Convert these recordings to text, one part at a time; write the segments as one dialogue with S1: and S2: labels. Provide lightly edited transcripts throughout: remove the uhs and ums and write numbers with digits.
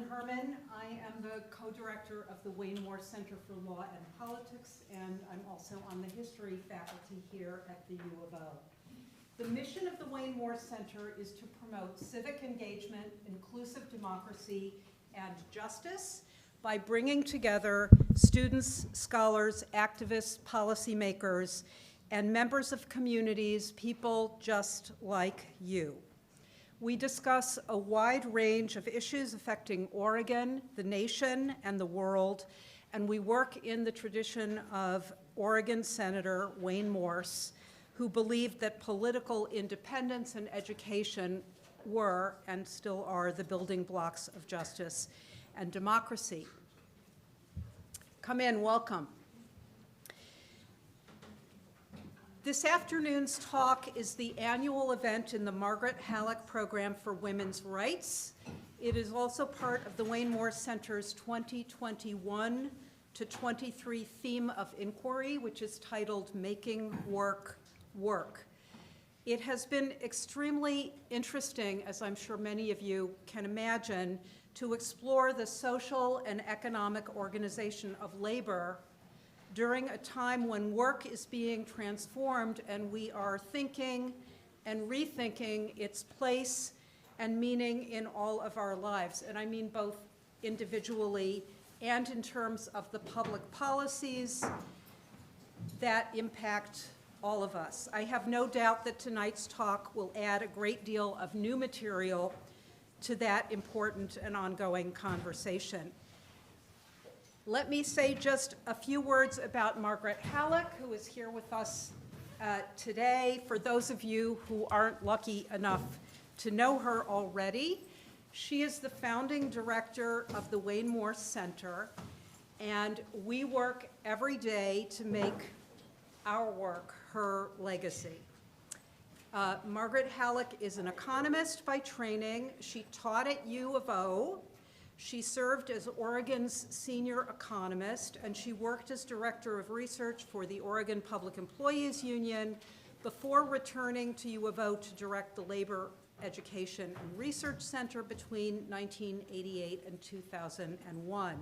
S1: Herman. I am the co-director of the Wayne Moore Center for Law and Politics, and I'm also on the history faculty here at the U of O. The mission of the Wayne Moore Center is to promote civic engagement, inclusive democracy, and justice by bringing together students, scholars, activists, policymakers, and members of communities, people just like you. We discuss a wide range of issues affecting Oregon, the nation, and the world, and we work in the tradition of Oregon Senator Wayne Morse, who believed that political independence and education were, and still are, the building blocks of justice and democracy. Come in, welcome. This afternoon's talk is the annual event in the Margaret Halleck Program for Women's Rights. It is also part of the Wayne Moore Center's 2021 to 23 theme of inquiry, which is titled Making Work Work. It has been extremely interesting, as I'm sure many of you can imagine, to explore the social and economic organization of labor during a time when work is being transformed and we are thinking and rethinking its place and meaning in all of our lives. And I mean both individually and in terms of the public policies that impact all of us. I have no doubt that tonight's talk will add a great deal of new material to that important and ongoing conversation. Let me say just a few words about Margaret Halleck, who is here with us today. For those of you who aren't lucky enough to know her already, she is the founding director of the Wayne Moore Center, and we work every day to make our work her legacy. Margaret Halleck is an economist by training. She taught at U of O. She served as Oregon's senior economist, and she worked as director of research for the Oregon Public Employees Union before returning to U of O to direct the Labor Education and Research Center between 1988 and 2001.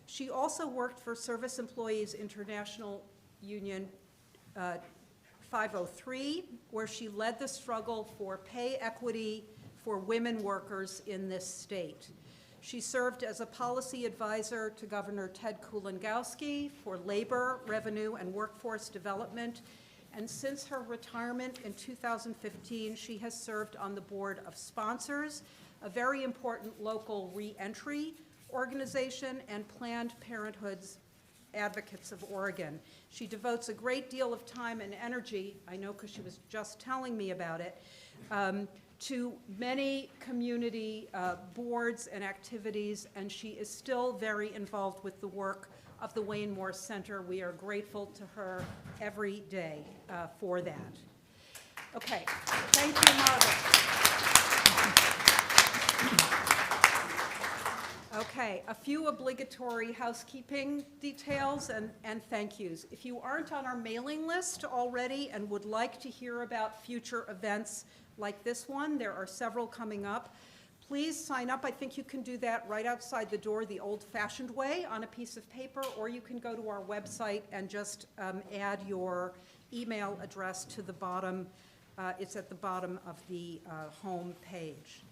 S1: She also worked for Service Employees International Union 503, where she led the struggle for pay equity for women workers in this state. She served as a policy advisor to Governor Ted Kulongoski for labor, revenue, and workforce development. And since her retirement in 2015, she has served on the board of Sponsors, a very important local reentry organization, and Planned Parenthood's Advocates of Oregon. She devotes a great deal of time and energy, I know because she was just telling me about it, to many community boards and activities, and she is still very involved with the work of the Wayne Moore Center. We are grateful to her every day for that. Okay, thank you, Margaret. Okay, a few obligatory housekeeping details and thank yous. If you aren't on our mailing list already and would like to hear about future events like this one, there are several coming up. Please sign up. I think you can do that right outside the door the old-fashioned way on a piece of paper, or you can go to our website and just add your email address to the bottom. It's at the bottom of the home page.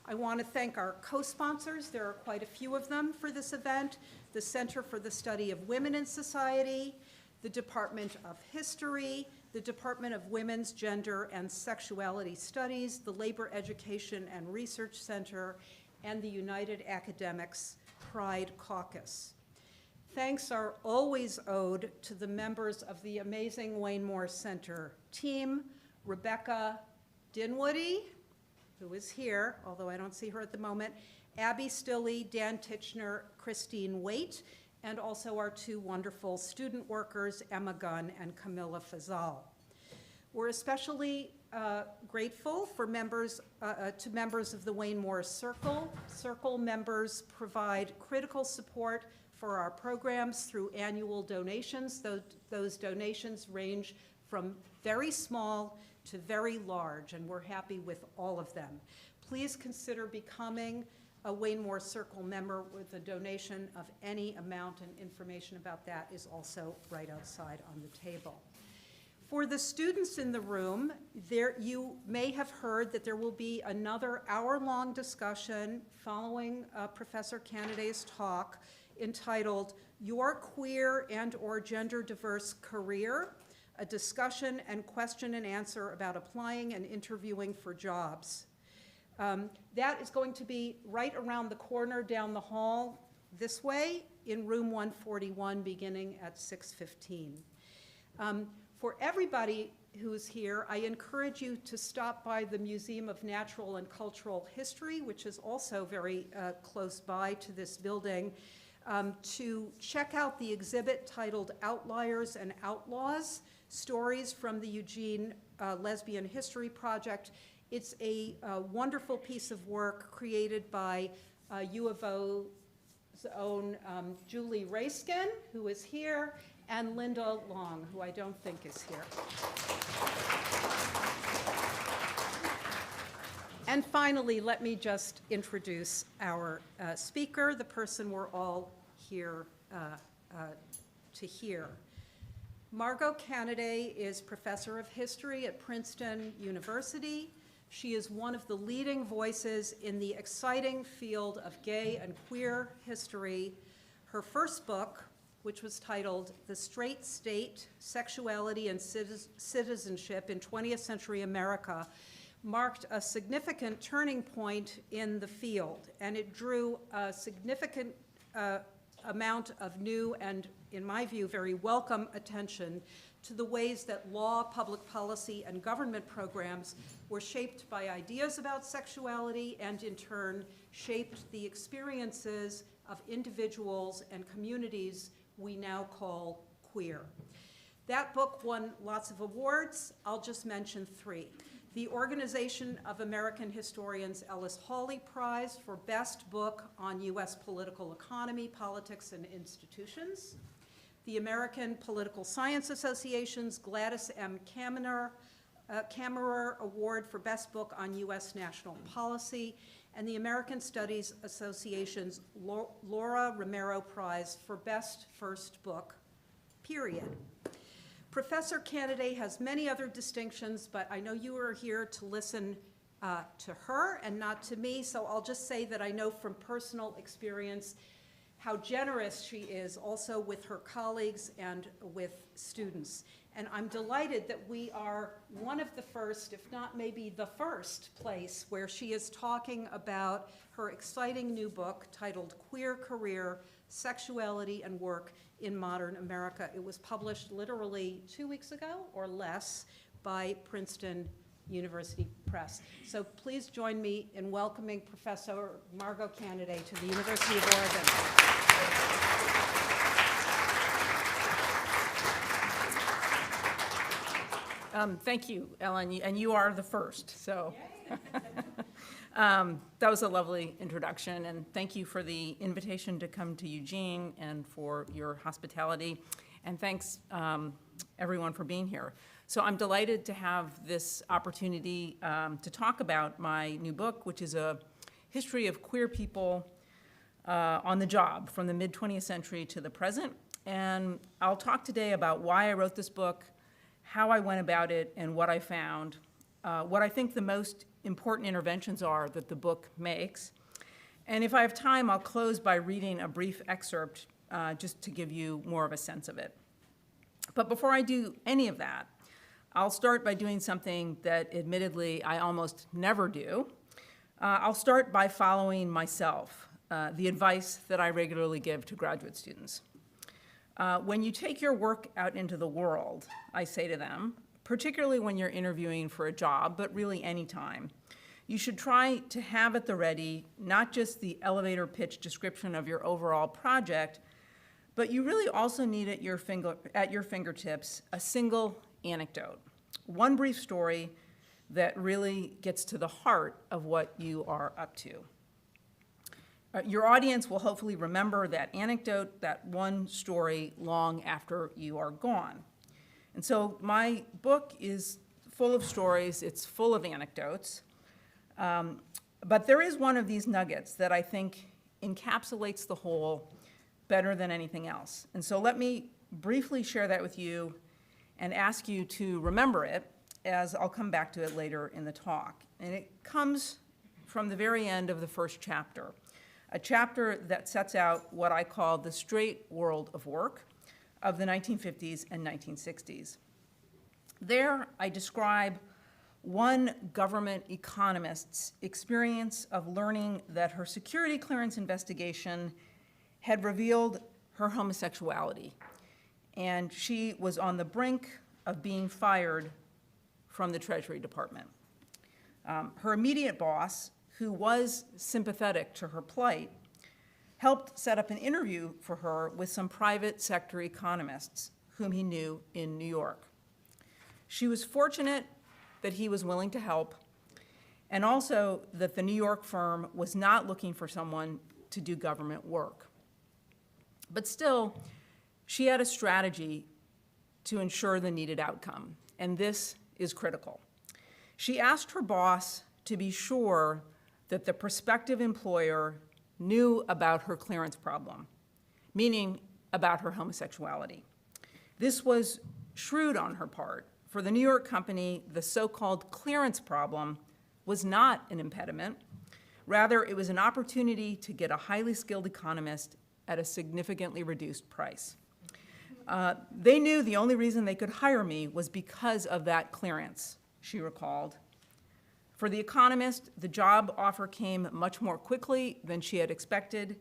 S1: I want to thank our co-sponsors. There are quite a few of them for this event. The Center for the Study of Women in Society, the Department of History, the Department of Women's, Gender, and Sexuality Studies, the Labor Education and Research Center, and the United Academics Pride Caucus. Thanks are always owed to the members of the amazing Wayne Moore Center team, Rebecca Dinwoody, who is here, although I don't see her at the moment, Abby Stilley, Dan Titchener, Christine Waite, and also our two wonderful student workers, Emma Gunn and Camilla Fazal. We're especially grateful for members of the Wayne Moore Circle. Circle members provide critical support for our programs through annual donations. Those donations range from very small to very large, and we're happy with all of them. Please consider becoming a Wayne Moore Circle member with a donation of any amount, and information about that is also right outside on the table. For the students in the room, you may have heard that there will be another hour-long discussion following Professor Canaday's talk entitled Your Queer and/or Gender Diverse Career, a discussion and question and answer about applying and interviewing for jobs. That is going to be right around the corner down the hall this way in room 141 beginning at 6:15. For everybody who's here, I encourage you to stop by the Museum of Natural and Cultural History, which is also very close by to this building, to check out the exhibit titled Outliers and Outlaws, Stories from the Eugene Lesbian History Project. It's a wonderful piece of work created by U of O's own Julie Rayskin, who is here, and Linda Long, who I don't think is here. And finally, let me just introduce our speaker, the person we're all here to hear. Margot Canaday is professor of history at Princeton University. She is one of the leading voices in the exciting field of gay and queer history. Her first book, which was titled The Straight State, Sexuality and Citizenship in 20th Century America, marked a significant turning point in the field, and it drew a significant amount of new and, in my view, very welcome attention to the ways that law, public policy, and government programs were shaped by ideas about sexuality and, in turn, shaped the experiences of individuals and communities we now call queer. That book won lots of awards. I'll just mention three. The Organization of American Historians Ellis Hawley Prize for Best Book on U.S. Political Economy, Politics, and Institutions. The American Political Science Association's Gladys M. Kammerer Award for Best Book on U.S. National Policy, and the American Studies Association's Laura Romero Prize for Best First Book, period. Professor Canaday has many other distinctions, but I know you are here to listen to her and not to me, so I'll just say that I know from personal experience how generous she is also with her colleagues and with students. And I'm delighted that we are one of the first, if not maybe the first place where she is talking about her exciting new book titled Queer Career, Sexuality and Work in Modern America. It was published literally 2 weeks ago or less by Princeton University Press. So please join me in welcoming Professor Margot Canaday to the University of Oregon.
S2: Thank you, Ellen, and you are the first, so. That was a lovely introduction, and thank you for the invitation to come to Eugene and for your hospitality, and thanks everyone for being here. So I'm delighted to have this opportunity to talk about my new book, which is a history of queer people on the job from the mid-20th century to the present, and I'll talk today about why I wrote this book, how I went about it, and what I found, what I think the most important interventions are that the book makes. And if I have time, I'll close by reading a brief excerpt just to give you more of a sense of it. But before I do any of that, I'll start by doing something that admittedly I almost never do. I'll start by following myself, the advice that I regularly give to graduate students. When you take your work out into the world, I say to them, particularly when you're interviewing for a job, but really any time, you should try to have at the ready not just the elevator pitch description of your overall project, but you really also need at your fingertips a single anecdote, one brief story that really gets to the heart of what you are up to. Your audience will hopefully remember that anecdote, that one story, long after you are gone. And so my book is full of stories, it's full of anecdotes. But there is one of these nuggets that I think encapsulates the whole better than anything else. And so let me briefly share that with you and ask you to remember it, as I'll come back to it later in the talk. And it comes from the very end of the first chapter, a chapter that sets out what I call the straight world of work of the 1950s and 1960s. There, I describe one government economist's experience of learning that her security clearance investigation had revealed her homosexuality, and she was on the brink of being fired from the Treasury Department. Her immediate boss, who was sympathetic to her plight, helped set up an interview for her with some private sector economists whom he knew in New York. She was fortunate that he was willing to help, and also that the New York firm was not looking for someone to do government work. But still, she had a strategy to ensure the needed outcome, and this is critical. She asked her boss to be sure that the prospective employer knew about her clearance problem, meaning about her homosexuality. This was shrewd on her part. For the New York company, the so-called clearance problem was not an impediment. Rather, it was an opportunity to get a highly skilled economist at a significantly reduced price. They knew the only reason they could hire me was because of that clearance, she recalled. For the economist, the job offer came much more quickly than she had expected,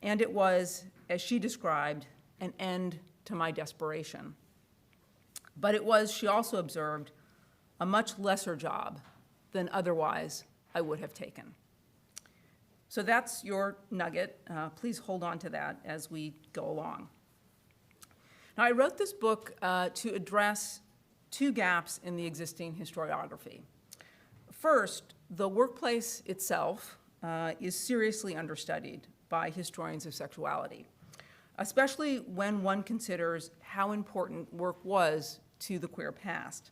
S2: and it was, as she described, an end to my desperation. But it was, she also observed, a much lesser job than otherwise I would have taken. So that's your nugget. Please hold on to that as we go along. Now, I wrote this book to address two gaps in the existing historiography. First, the workplace itself is seriously understudied by historians of sexuality, especially when one considers how important work was to the queer past.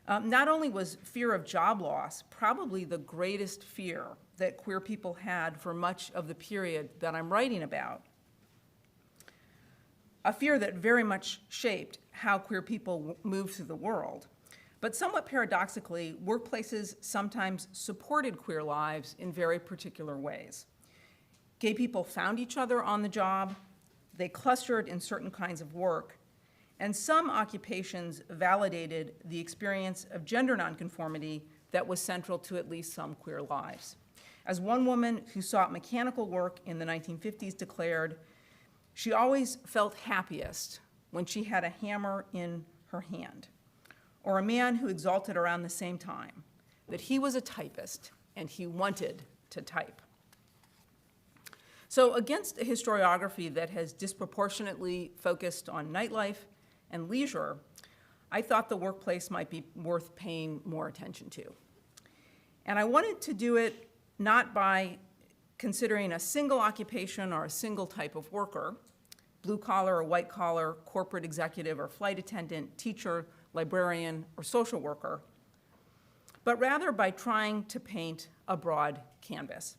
S2: Not only was fear of job loss probably the greatest fear that queer people had for much of the period that I'm writing about, a fear that very much shaped how queer people moved through the world, but somewhat paradoxically, workplaces sometimes supported queer lives in very particular ways. Gay people found each other on the job, they clustered in certain kinds of work, and some occupations validated the experience of gender nonconformity that was central to at least some queer lives. As one woman who sought mechanical work in the 1950s declared, she always felt happiest when she had a hammer in her hand. Or a man who exulted around the same time that he was a typist and he wanted to type. So against a historiography that has disproportionately focused on nightlife and leisure, I thought the workplace might be worth paying more attention to. And I wanted to do it not by considering a single occupation or a single type of worker, blue collar or white collar, corporate executive or flight attendant, teacher, librarian, or social worker, but rather by trying to paint a broad canvas.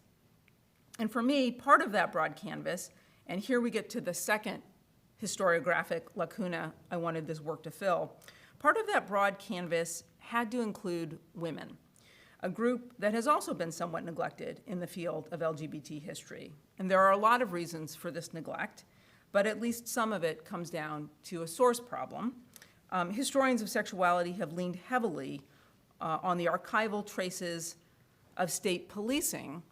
S2: And for me, part of that broad canvas, and here we get to the second historiographic lacuna I wanted this work to fill, part of that broad canvas had to include women, a group that has also been somewhat neglected in the field of LGBT history. And there are a lot of reasons for this neglect, but at least some of it comes down to a source problem. Historians of sexuality have leaned heavily on the archival traces of state policing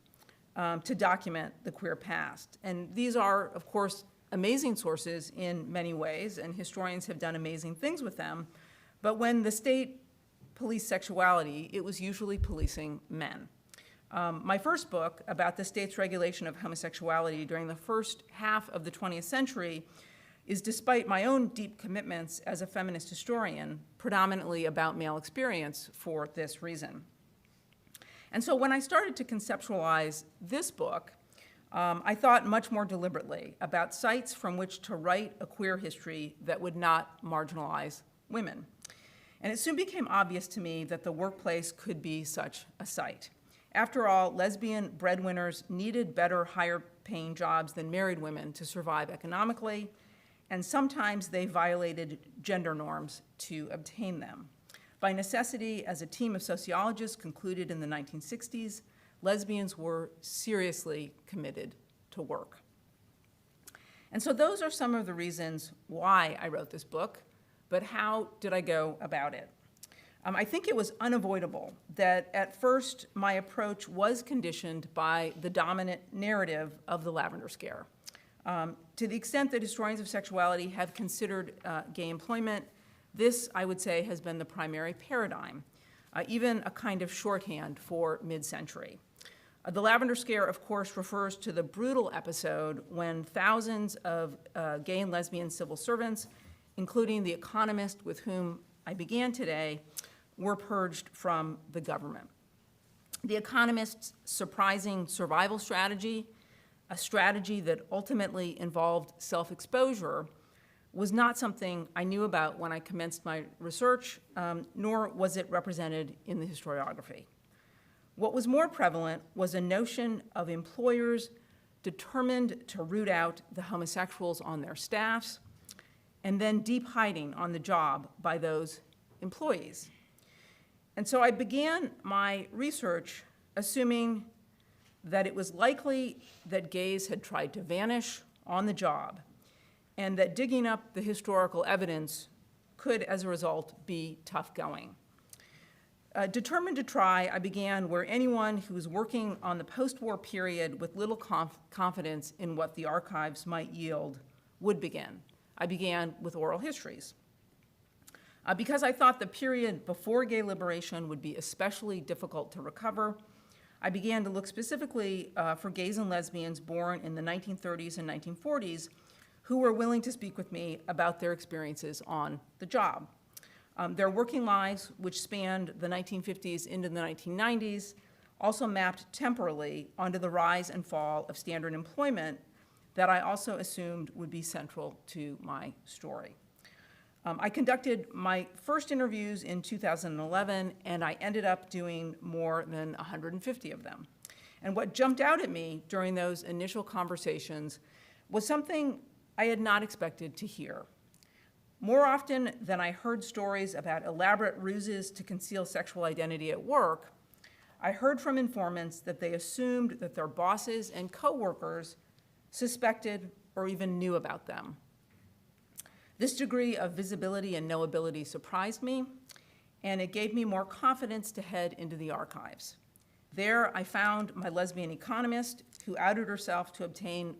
S2: to document the queer past. And these are, of course, amazing sources in many ways, and historians have done amazing things with them. But when the state policed sexuality, it was usually policing men. My first book about the state's regulation of homosexuality during the first half of the 20th century is, despite my own deep commitments as a feminist historian, predominantly about male experience for this reason. And so when I started to conceptualize this book, I thought much more deliberately about sites from which to write a queer history that would not marginalize women. And it soon became obvious to me that the workplace could be such a site. After all, lesbian breadwinners needed better, higher-paying jobs than married women to survive economically, and sometimes they violated gender norms to obtain them. By necessity, as a team of sociologists concluded in the 1960s, lesbians were seriously committed to work. And so those are some of the reasons why I wrote this book, but how did I go about it? I think it was unavoidable that at first my approach was conditioned by the dominant narrative of the Lavender Scare. To the extent that historians of sexuality have considered gay employment, this, I would say, has been the primary paradigm, even a kind of shorthand for mid-century. The Lavender Scare, of course, refers to the brutal episode when thousands of gay and lesbian civil servants, including the economist with whom I began today, were purged from the government. The economist's surprising survival strategy, a strategy that ultimately involved self-exposure, was not something I knew about when I commenced my research, nor was it represented in the historiography. What was more prevalent was a notion of employers determined to root out the homosexuals on their staffs, and then deep hiding on the job by those employees. And so I began my research assuming that it was likely that gays had tried to vanish on the job, and that digging up the historical evidence could, as a result, be tough going. Determined to try, I began where anyone who was working on the post-war period with little confidence in what the archives might yield would begin. I began with oral histories. Because I thought the period before gay liberation would be especially difficult to recover, I began to look specifically for gays and lesbians born in the 1930s and 1940s who were willing to speak with me about their experiences on the job. Their working lives, which spanned the 1950s into the 1990s, also mapped temporally onto the rise and fall of standard employment that I also assumed would be central to my story. I conducted my first interviews in 2011, and I ended up doing more than 150 of them. And what jumped out at me during those initial conversations was something I had not expected to hear. More often than I heard stories about elaborate ruses to conceal sexual identity at work, I heard from informants that they assumed that their bosses and coworkers suspected or even knew about them. This degree of visibility and knowability surprised me, and it gave me more confidence to head into the archives. There, I found my lesbian economist, who outed herself to obtain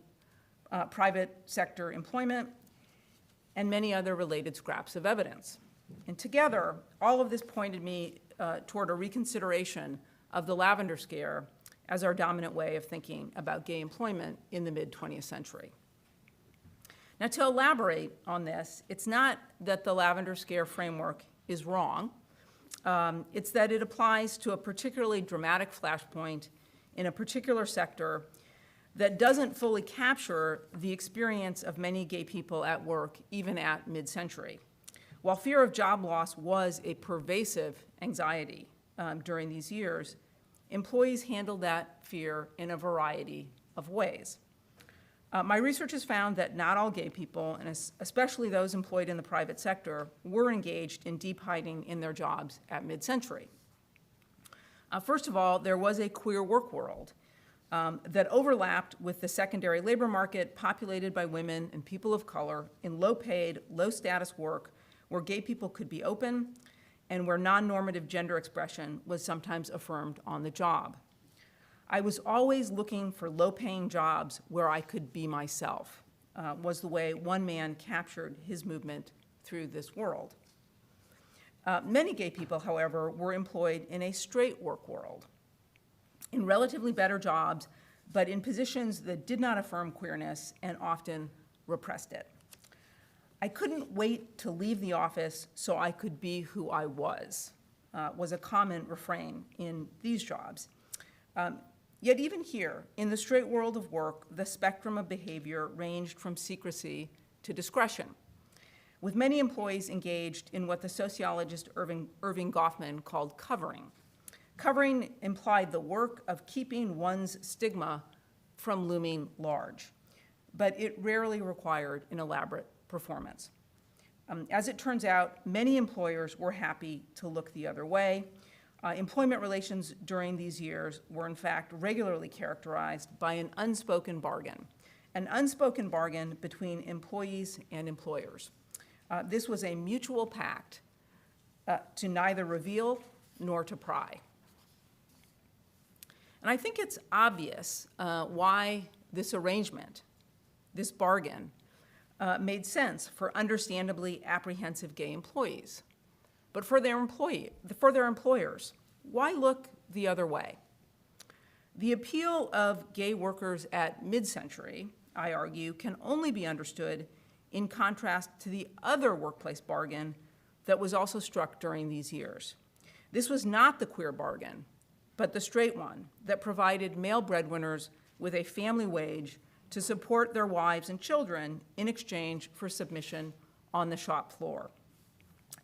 S2: private sector employment, and many other related scraps of evidence. And together, all of this pointed me toward a reconsideration of the Lavender Scare as our dominant way of thinking about gay employment in the mid-20th century. Now, to elaborate on this, it's not that the Lavender Scare framework is wrong. It's that it applies to a particularly dramatic flashpoint in a particular sector that doesn't fully capture the experience of many gay people at work, even at mid-century. While fear of job loss was a pervasive anxiety during these years, employees handled that fear in a variety of ways. My research has found that not all gay people, and especially those employed in the private sector, were engaged in deep hiding in their jobs at mid-century. First of all, there was a queer work world that overlapped with the secondary labor market populated by women and people of color in low-paid, low-status work where gay people could be open and where non-normative gender expression was sometimes affirmed on the job. I was always looking for low-paying jobs where I could be myself, was the way one man captured his movement through this world. Many gay people, however, were employed in a straight work world, in relatively better jobs, but in positions that did not affirm queerness and often repressed it. I couldn't wait to leave the office so I could be who I was a common refrain in these jobs. Yet even here, in the straight world of work, the spectrum of behavior ranged from secrecy to discretion, with many employees engaged in what the sociologist Irving Goffman called covering. Covering implied the work of keeping one's stigma from looming large, but it rarely required an elaborate performance. As it turns out, many employers were happy to look the other way. Employment relations during these years were in fact regularly characterized by an unspoken bargain between employees and employers. This was a mutual pact to neither reveal nor to pry. And I think it's obvious why this arrangement, this bargain, made sense for understandably apprehensive gay employees. But for their employers, why look the other way? The appeal of gay workers at mid-century, I argue, can only be understood in contrast to the other workplace bargain that was also struck during these years. This was not the queer bargain, but the straight one that provided male breadwinners with a family wage to support their wives and children in exchange for submission on the shop floor.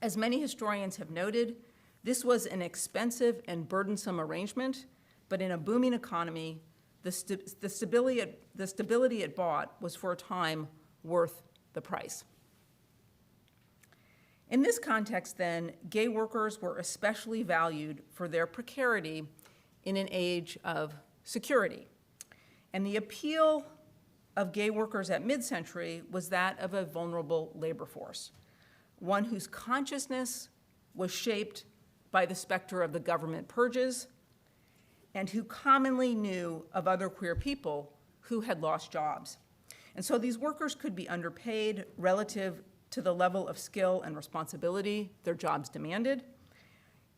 S2: As many historians have noted, this was an expensive and burdensome arrangement, but in a booming economy, the stability it bought was for a time worth the price. In this context, then, gay workers were especially valued for their precarity in an age of security. And the appeal of gay workers at mid-century was that of a vulnerable labor force, one whose consciousness was shaped by the specter of the government purges and who commonly knew of other queer people who had lost jobs. And so these workers could be underpaid relative to the level of skill and responsibility their jobs demanded,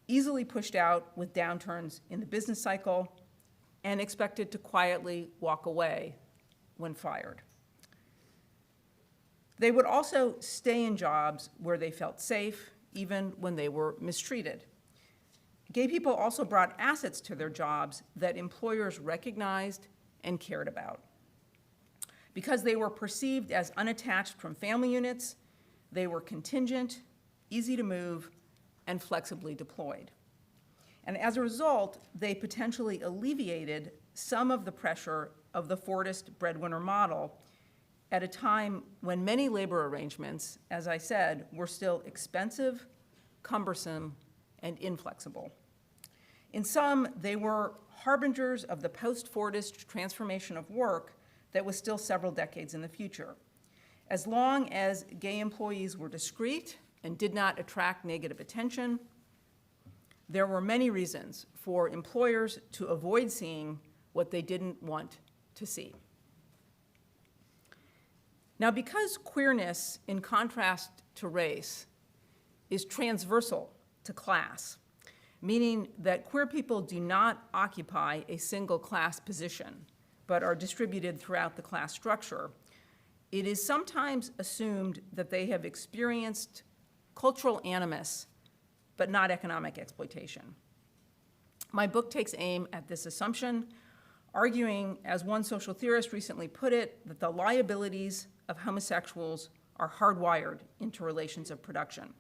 S2: easily pushed out with downturns in the business cycle, and expected to quietly walk away when fired. They would also stay in jobs where they felt safe, even when they were mistreated. Gay people also brought assets to their jobs that employers recognized and cared about. Because they were perceived as unattached from family units, they were contingent, easy to move, and flexibly deployed. And as a result, they potentially alleviated some of the pressure of the Fordist breadwinner model at a time when many labor arrangements, as I said, were still expensive, cumbersome, and inflexible. In some, they were harbingers of the post-Fordist transformation of work that was still several decades in the future. As long as gay employees were discreet and did not attract negative attention, there were many reasons for employers to avoid seeing what they didn't want to see. Now, because queerness, in contrast to race, is transversal to class, meaning that queer people do not occupy a single class position, but are distributed throughout the class structure, it is sometimes assumed that they have experienced cultural animus, but not economic exploitation. My book takes aim at this assumption, arguing, as one social theorist recently put it, that the liabilities of homosexuals are hardwired into relations of production.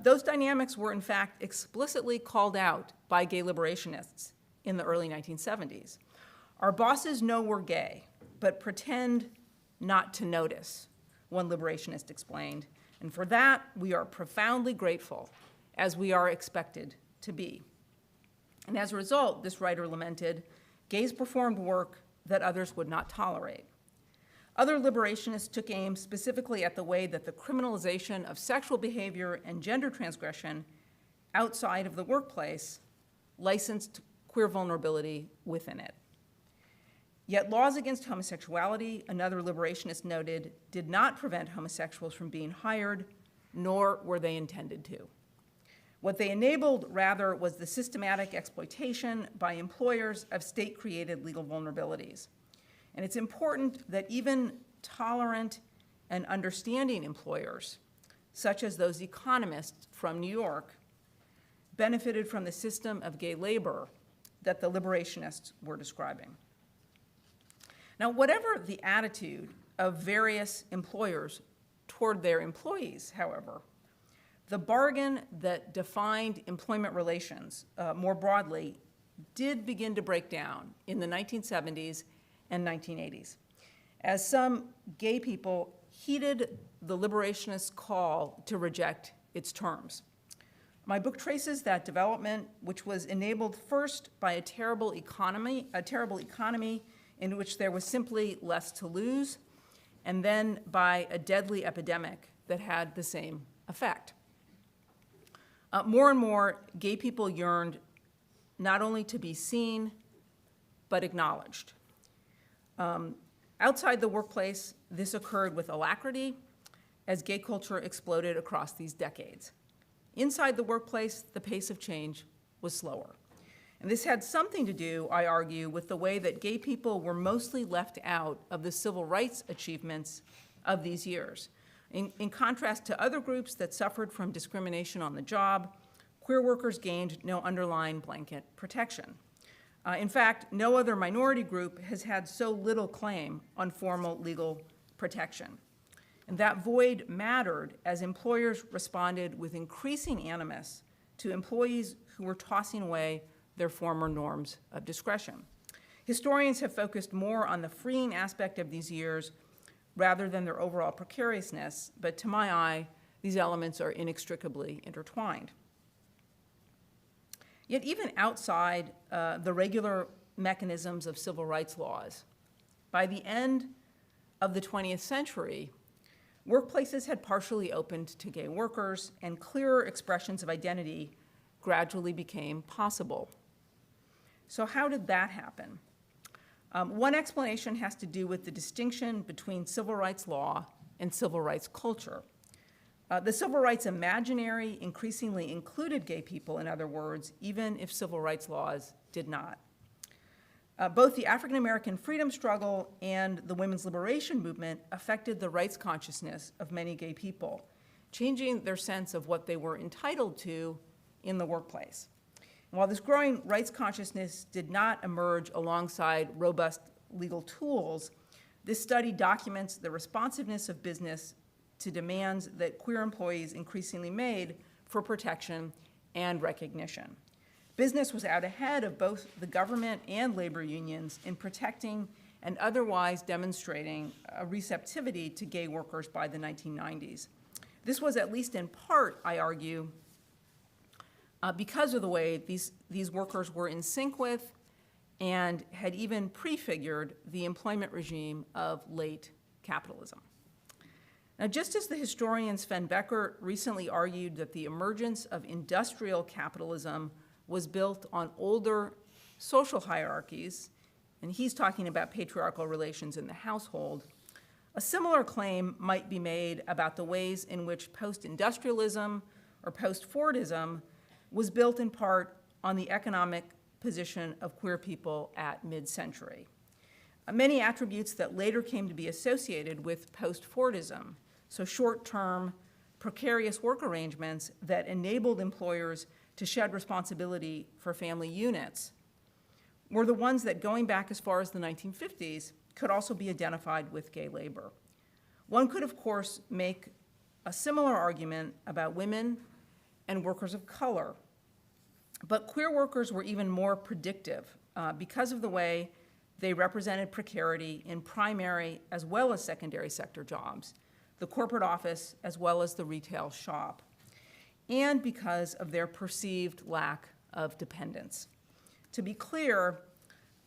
S2: Those dynamics were, in fact, explicitly called out by gay liberationists in the early 1970s. Our bosses know we're gay, but pretend not to notice, one liberationist explained, and for that, we are profoundly grateful, as we are expected to be. And as a result, this writer lamented, gays performed work that others would not tolerate. Other liberationists took aim specifically at the way that the criminalization of sexual behavior and gender transgression outside of the workplace licensed queer vulnerability within it. Yet laws against homosexuality, another liberationist noted, did not prevent homosexuals from being hired, nor were they intended to. What they enabled, rather, was the systematic exploitation by employers of state-created legal vulnerabilities. And it's important that even tolerant and understanding employers, such as those economists from New York, benefited from the system of gay labor that the liberationists were describing. Now, whatever the attitude of various employers toward their employees, however, the bargain that defined employment relations more broadly did begin to break down in the 1970s and 1980s, as some gay people heeded the liberationist call to reject its terms. My book traces that development, which was enabled first by a terrible economy in which there was simply less to lose, and then by a deadly epidemic that had the same effect. More and more, gay people yearned not only to be seen, but acknowledged. Outside the workplace, this occurred with alacrity as gay culture exploded across these decades. Inside the workplace, the pace of change was slower. And this had something to do, I argue, with the way that gay people were mostly left out of the civil rights achievements of these years. In contrast to other groups that suffered from discrimination on the job, queer workers gained no underlying blanket protection. In fact, no other minority group has had so little claim on formal legal protection. And that void mattered as employers responded with increasing animus to employees who were tossing away their former norms of discretion. Historians have focused more on the freeing aspect of these years rather than their overall precariousness, but to my eye, these elements are inextricably intertwined. Yet even outside the regular mechanisms of civil rights laws, by the end of the 20th century, workplaces had partially opened to gay workers, and clearer expressions of identity gradually became possible. So how did that happen? One explanation has to do with the distinction between civil rights law and civil rights culture. The civil rights imaginary increasingly included gay people, in other words, even if civil rights laws did not. Both the African American freedom struggle and the women's liberation movement affected the rights consciousness of many gay people, changing their sense of what they were entitled to in the workplace. And while this growing rights consciousness did not emerge alongside robust legal tools, this study documents the responsiveness of business to demands that queer employees increasingly made for protection and recognition. Business was out ahead of both the government and labor unions in protecting and otherwise demonstrating a receptivity to gay workers by the 1990s. This was, at least in part, I argue, because of the way these workers were in sync with and had even prefigured the employment regime of late capitalism. Now, just as the historian Sven Becker recently argued that the emergence of industrial capitalism was built on older social hierarchies, and he's talking about patriarchal relations in the household, a similar claim might be made about the ways in which post-industrialism or post-Fordism was built in part on the economic position of queer people at mid-century. Many attributes that later came to be associated with post-Fordism, so short-term, precarious work arrangements that enabled employers to shed responsibility for family units, were the ones that, going back as far as the 1950s, could also be identified with gay labor. One could, of course, make a similar argument about women and workers of color, but queer workers were even more predictive because of the way they represented precarity in primary as well as secondary sector jobs, the corporate office as well as the retail shop, and because of their perceived lack of dependence. To be clear,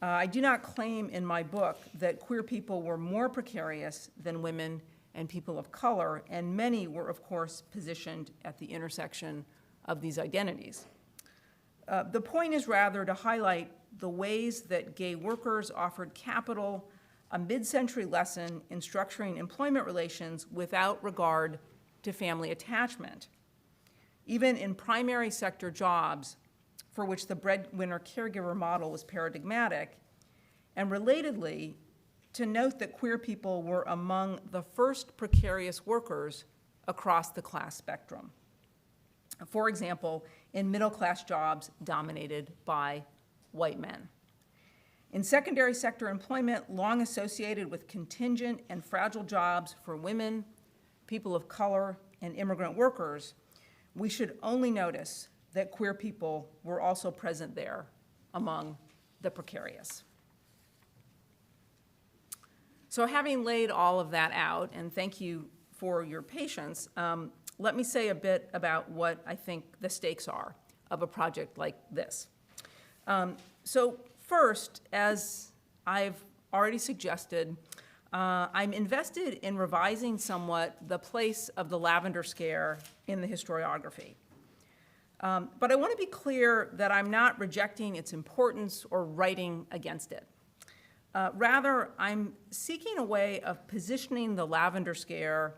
S2: I do not claim in my book that queer people were more precarious than women and people of color, and many were, of course, positioned at the intersection of these identities. The point is rather to highlight the ways that gay workers offered capital a mid-century lesson in structuring employment relations without regard to family attachment, even in primary sector jobs for which the breadwinner caregiver model was paradigmatic, and relatedly, to note that queer people were among the first precarious workers across the class spectrum. For example, in middle-class jobs dominated by white men. In secondary sector employment, long associated with contingent and fragile jobs for women, people of color, and immigrant workers, we should only notice that queer people were also present there among the precarious. So having laid all of that out, and thank you for your patience, let me say a bit about what I think the stakes are of a project like this. So first, as I've already suggested, I'm invested in revising somewhat the place of the lavender scare in the historiography. But I want to be clear that I'm not rejecting its importance or writing against it. Rather, I'm seeking a way of positioning the lavender scare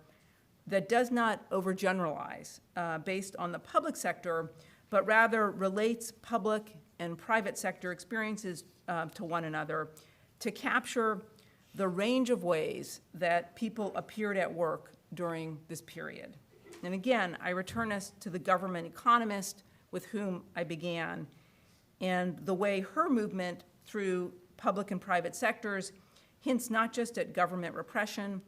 S2: that does not overgeneralize based on the public sector, but rather relates public and private sector experiences to one another to capture the range of ways that people appeared at work during this period. And again, I return us to the government economist with whom I began, and the way her movement through public and private sectors hints not just at government repression,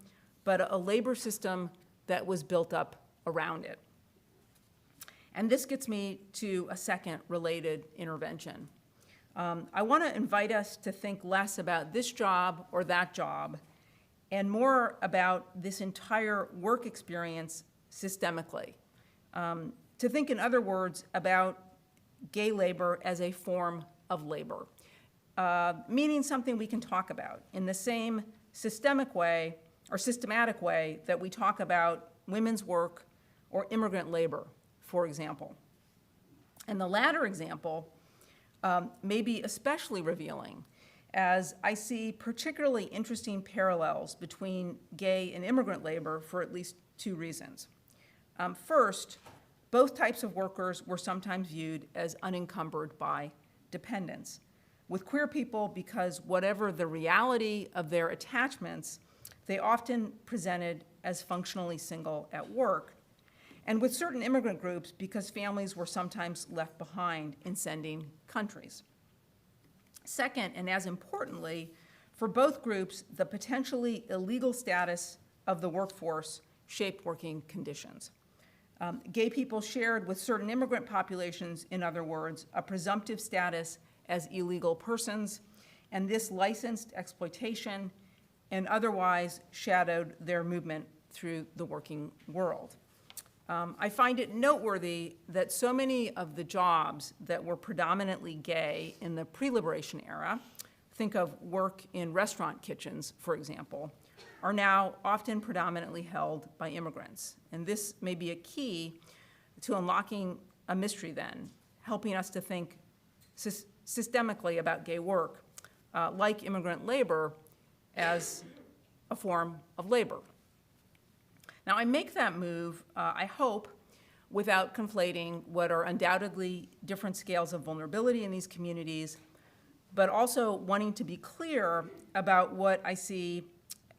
S2: but a labor system that was built up around it. And this gets me to a second related intervention. I want to invite us to think less about this job or that job, and more about this entire work experience systemically. To think, in other words, about gay labor as a form of labor, meaning something we can talk about in the same systematic way that we talk about women's work or immigrant labor, for example. And the latter example may be especially revealing, as I see particularly interesting parallels between gay and immigrant labor for at least two reasons. First, both types of workers were sometimes viewed as unencumbered by dependence. With queer people, because whatever the reality of their attachments, they often presented as functionally single at work. And with certain immigrant groups, because families were sometimes left behind in sending countries. Second, and as importantly, for both groups, the potentially illegal status of the workforce shaped working conditions. Gay people shared with certain immigrant populations, in other words, a presumptive status as illegal persons, and this licensed exploitation and otherwise shadowed their movement through the working world. I find it noteworthy that so many of the jobs that were predominantly gay in the pre-liberation era, think of work in restaurant kitchens, for example, are now often predominantly held by immigrants. And this may be a key to unlocking a mystery then, helping us to think systemically about gay work, like immigrant labor, as a form of labor. Now, I make that move, I hope, without conflating what are undoubtedly different scales of vulnerability in these communities, but also wanting to be clear about what I see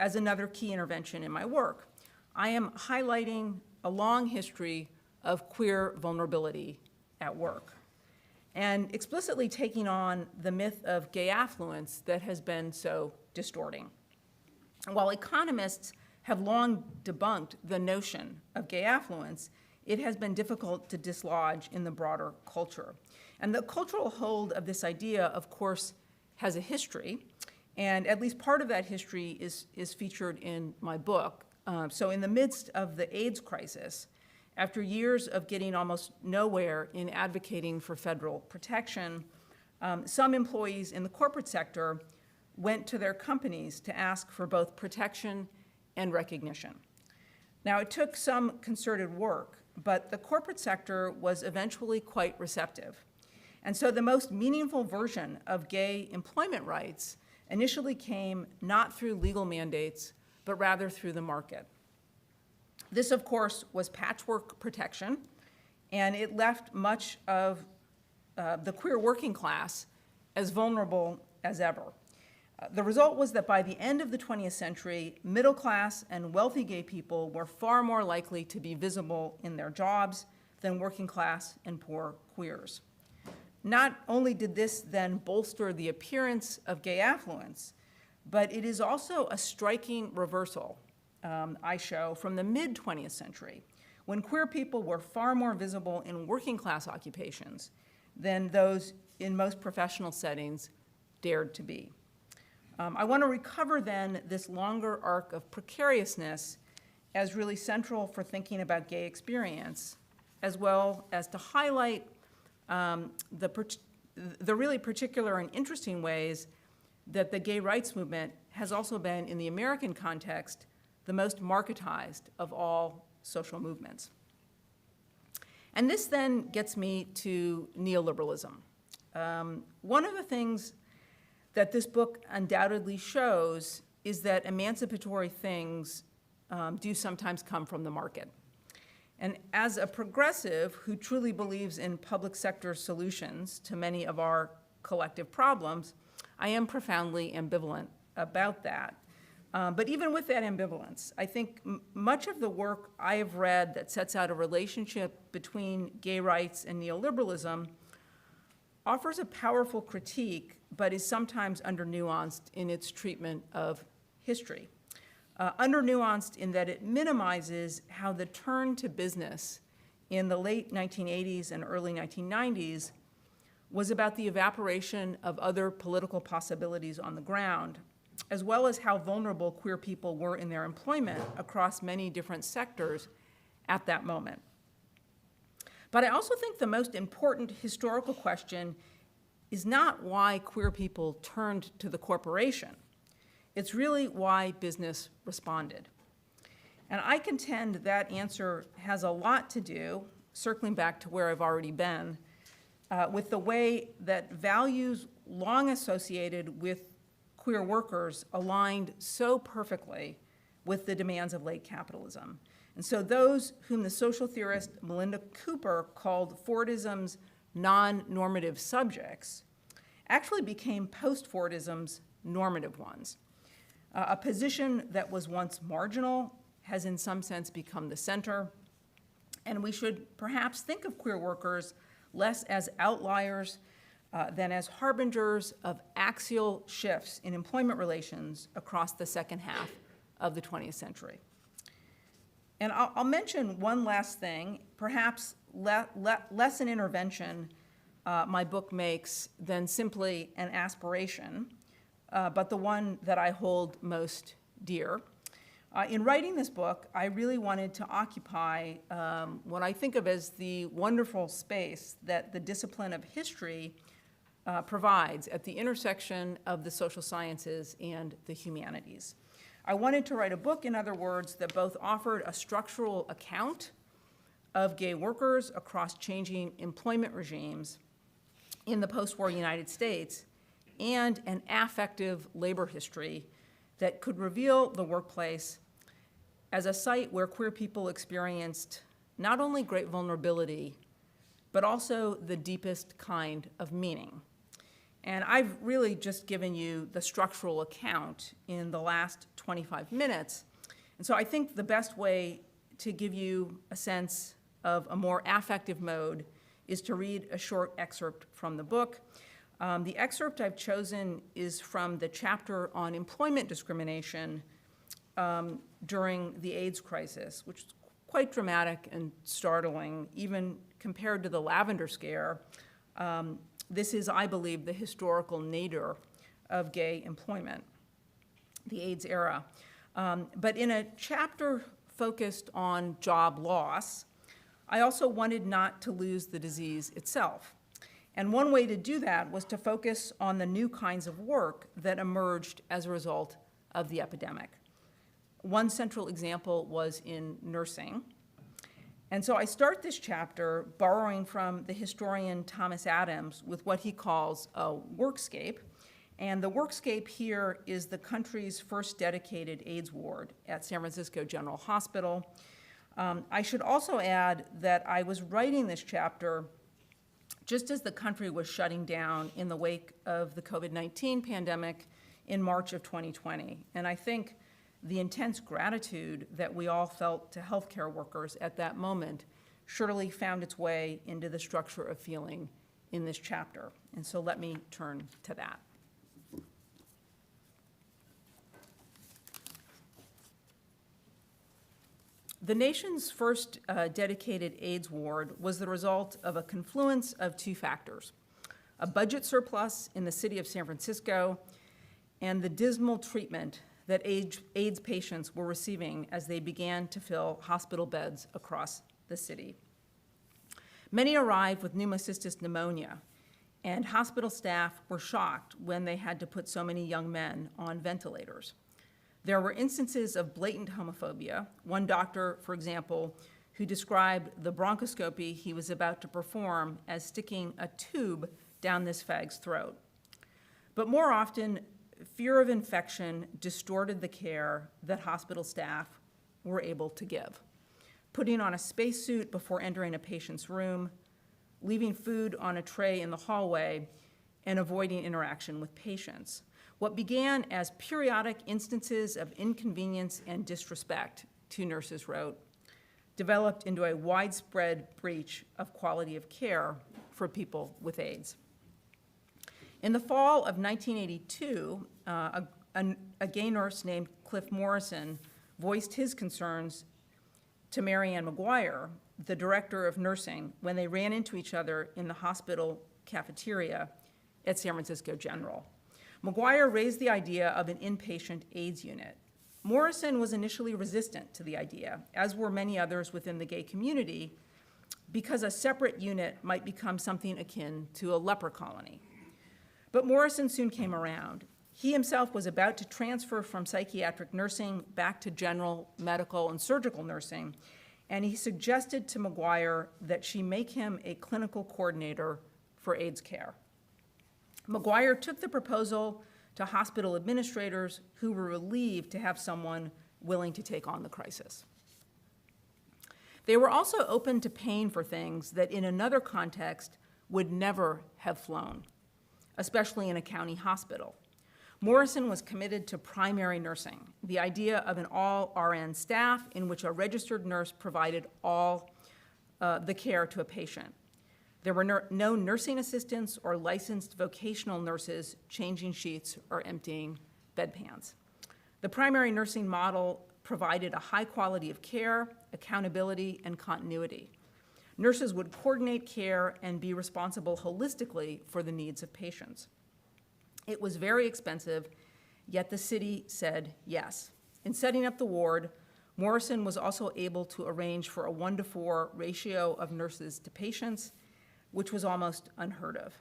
S2: as another key intervention in my work. I am highlighting a long history of queer vulnerability at work and explicitly taking on the myth of gay affluence that has been so distorting. While economists have long debunked the notion of gay affluence, it has been difficult to dislodge in the broader culture. And the cultural hold of this idea, of course, has a history, and at least part of that history is featured in my book. So in the midst of the AIDS crisis, after years of getting almost nowhere in advocating for federal protection, some employees in the corporate sector went to their companies to ask for both protection and recognition. Now, it took some concerted work, but the corporate sector was eventually quite receptive. And so the most meaningful version of gay employment rights initially came not through legal mandates, but rather through the market. This, of course, was patchwork protection, and it left much of the queer working class as vulnerable as ever. The result was that by the end of the 20th century, middle class and wealthy gay people were far more likely to be visible in their jobs than working class and poor queers. Not only did this then bolster the appearance of gay affluence, but it is also a striking reversal, I show, from the mid-20th century, when queer people were far more visible in working class occupations than those in most professional settings dared to be. I want to recover then this longer arc of precariousness as really central for thinking about gay experience, as well as to highlight the really particular and interesting ways that the gay rights movement has also been, in the American context, the most marketized of all social movements. And this then gets me to neoliberalism. One of the things that this book undoubtedly shows is that emancipatory things do sometimes come from the market. And as a progressive who truly believes in public sector solutions to many of our collective problems, I am profoundly ambivalent about that. But even with that ambivalence, I think much of the work I have read that sets out a relationship between gay rights and neoliberalism offers a powerful critique, but is sometimes under-nuanced in its treatment of history. Under-nuanced in that it minimizes how the turn to business in the late 1980s and early 1990s was about the evaporation of other political possibilities on the ground, as well as how vulnerable queer people were in their employment across many different sectors at that moment. But I also think the most important historical question is not why queer people turned to the corporation. It's really why business responded. And I contend that answer has a lot to do, circling back to where I've already been, with the way that values long associated with queer workers aligned so perfectly with the demands of late capitalism. And so those whom the social theorist Melinda Cooper called Fordism's non-normative subjects actually became post-Fordism's normative ones. A position that was once marginal has in some sense become the center, and we should perhaps think of queer workers less as outliers than as harbingers of axial shifts in employment relations across the second half of the 20th century. And I'll mention one last thing, perhaps less an intervention my book makes than simply an aspiration, but the one that I hold most dear. In writing this book, I really wanted to occupy what I think of as the wonderful space that the discipline of history provides at the intersection of the social sciences and the humanities. I wanted to write a book, in other words, that both offered a structural account of gay workers across changing employment regimes in the post-war United States, and an affective labor history that could reveal the workplace as a site where queer people experienced not only great vulnerability, but also the deepest kind of meaning. And I've really just given you the structural account in the last 25 minutes. And so I think the best way to give you a sense of a more affective mode is to read a short excerpt from the book. The excerpt I've chosen is from the chapter on employment discrimination during the AIDS crisis, which is quite dramatic and startling, even compared to the Lavender Scare. This is, I believe, the historical nadir of gay employment, the AIDS era. But in a chapter focused on job loss, I also wanted not to lose the disease itself. And one way to do that was to focus on the new kinds of work that emerged as a result of the epidemic. One central example was in nursing. And so I start this chapter borrowing from the historian Thomas Adams with what he calls a workscape. And the workscape here is the country's first dedicated AIDS ward at San Francisco General Hospital. I should also add that I was writing this chapter just as the country was shutting down in the wake of the COVID-19 pandemic in March of 2020. And I think the intense gratitude that we all felt to healthcare workers at that moment surely found its way into the structure of feeling in this chapter. And so let me turn to that. The nation's first dedicated AIDS ward was the result of a confluence of two factors: a budget surplus in the city of San Francisco and the dismal treatment that AIDS patients were receiving as they began to fill hospital beds across the city. Many arrived with pneumocystis pneumonia, and hospital staff were shocked when they had to put so many young men on ventilators. There were instances of blatant homophobia. One doctor, for example, who described the bronchoscopy he was about to perform as sticking a tube down this fag's throat. But more often, fear of infection distorted the care that hospital staff were able to give. Putting on a spacesuit before entering a patient's room, leaving food on a tray in the hallway, and avoiding interaction with patients. What began as periodic instances of inconvenience and disrespect, two nurses wrote, developed into a widespread breach of quality of care for people with AIDS. In the fall of 1982, a gay nurse named Cliff Morrison voiced his concerns to Marianne McGuire, the director of nursing, when they ran into each other in the hospital cafeteria at San Francisco General. McGuire raised the idea of an inpatient AIDS unit. Morrison was initially resistant to the idea, as were many others within the gay community, because a separate unit might become something akin to a leper colony. But Morrison soon came around. He himself was about to transfer from psychiatric nursing back to general medical and surgical nursing, and he suggested to McGuire that she make him a clinical coordinator for AIDS care. McGuire took the proposal to hospital administrators, who were relieved to have someone willing to take on the crisis. They were also open to paying for things that in another context would never have flown, especially in a county hospital. Morrison was committed to primary nursing, the idea of an all-RN staff in which a registered nurse provided all the care to a patient. There were no nursing assistants or licensed vocational nurses changing sheets or emptying bedpans. The primary nursing model provided a high quality of care, accountability, and continuity. Nurses would coordinate care and be responsible holistically for the needs of patients. It was very expensive, yet the city said yes. In setting up the ward, Morrison was also able to arrange for a 1-to-4 ratio of nurses to patients, which was almost unheard of.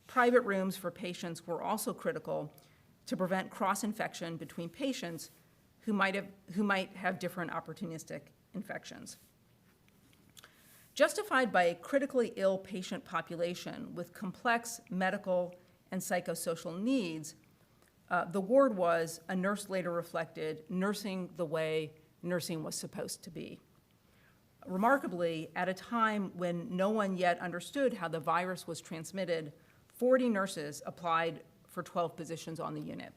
S2: Private rooms for patients were also critical to prevent cross-infection between patients who might have different opportunistic infections. Justified by a critically ill patient population with complex medical and psychosocial needs, the ward was, a nurse later reflected, nursing the way nursing was supposed to be. Remarkably, at a time when no one yet understood how the virus was transmitted, 40 nurses applied for 12 positions on the unit.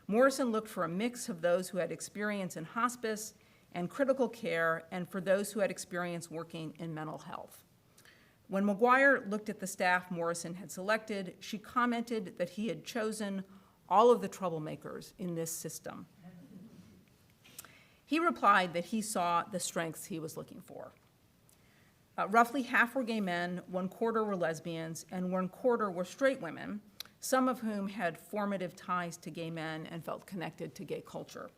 S2: Morrison looked for a mix of those who had experience in hospice and critical care, and for those who had experience working in mental health. When McGuire looked at the staff Morrison had selected, she commented that he had chosen all of the troublemakers in this system. He replied that he saw the strengths he was looking for. Roughly half were gay men, 1/4 were lesbians, and 1/4 were straight women, some of whom had formative ties to gay men and felt connected to gay culture.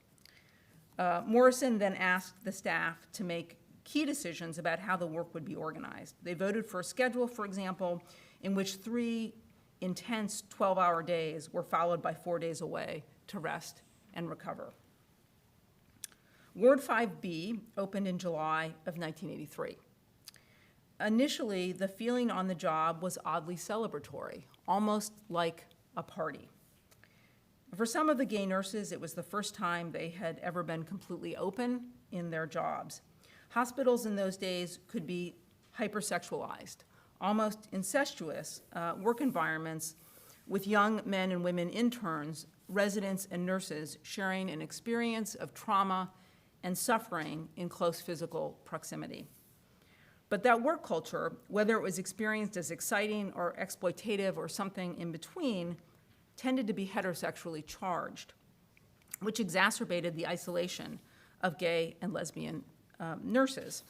S2: Morrison then asked the staff to make key decisions about how the work would be organized. They voted for a schedule, for example, in which 3 intense 12-hour days were followed by 4 days away to rest and recover. Ward 5B opened in July of 1983. Initially, the feeling on the job was oddly celebratory, almost like a party. For some of the gay nurses, it was the first time they had ever been completely open in their jobs. Hospitals in those days could be hypersexualized, almost incestuous work environments with young men and women interns, residents, and nurses sharing an experience of trauma and suffering in close physical proximity. But that work culture, whether it was experienced as exciting or exploitative or something in between, tended to be heterosexually charged, which exacerbated the isolation of gay and lesbian nurses.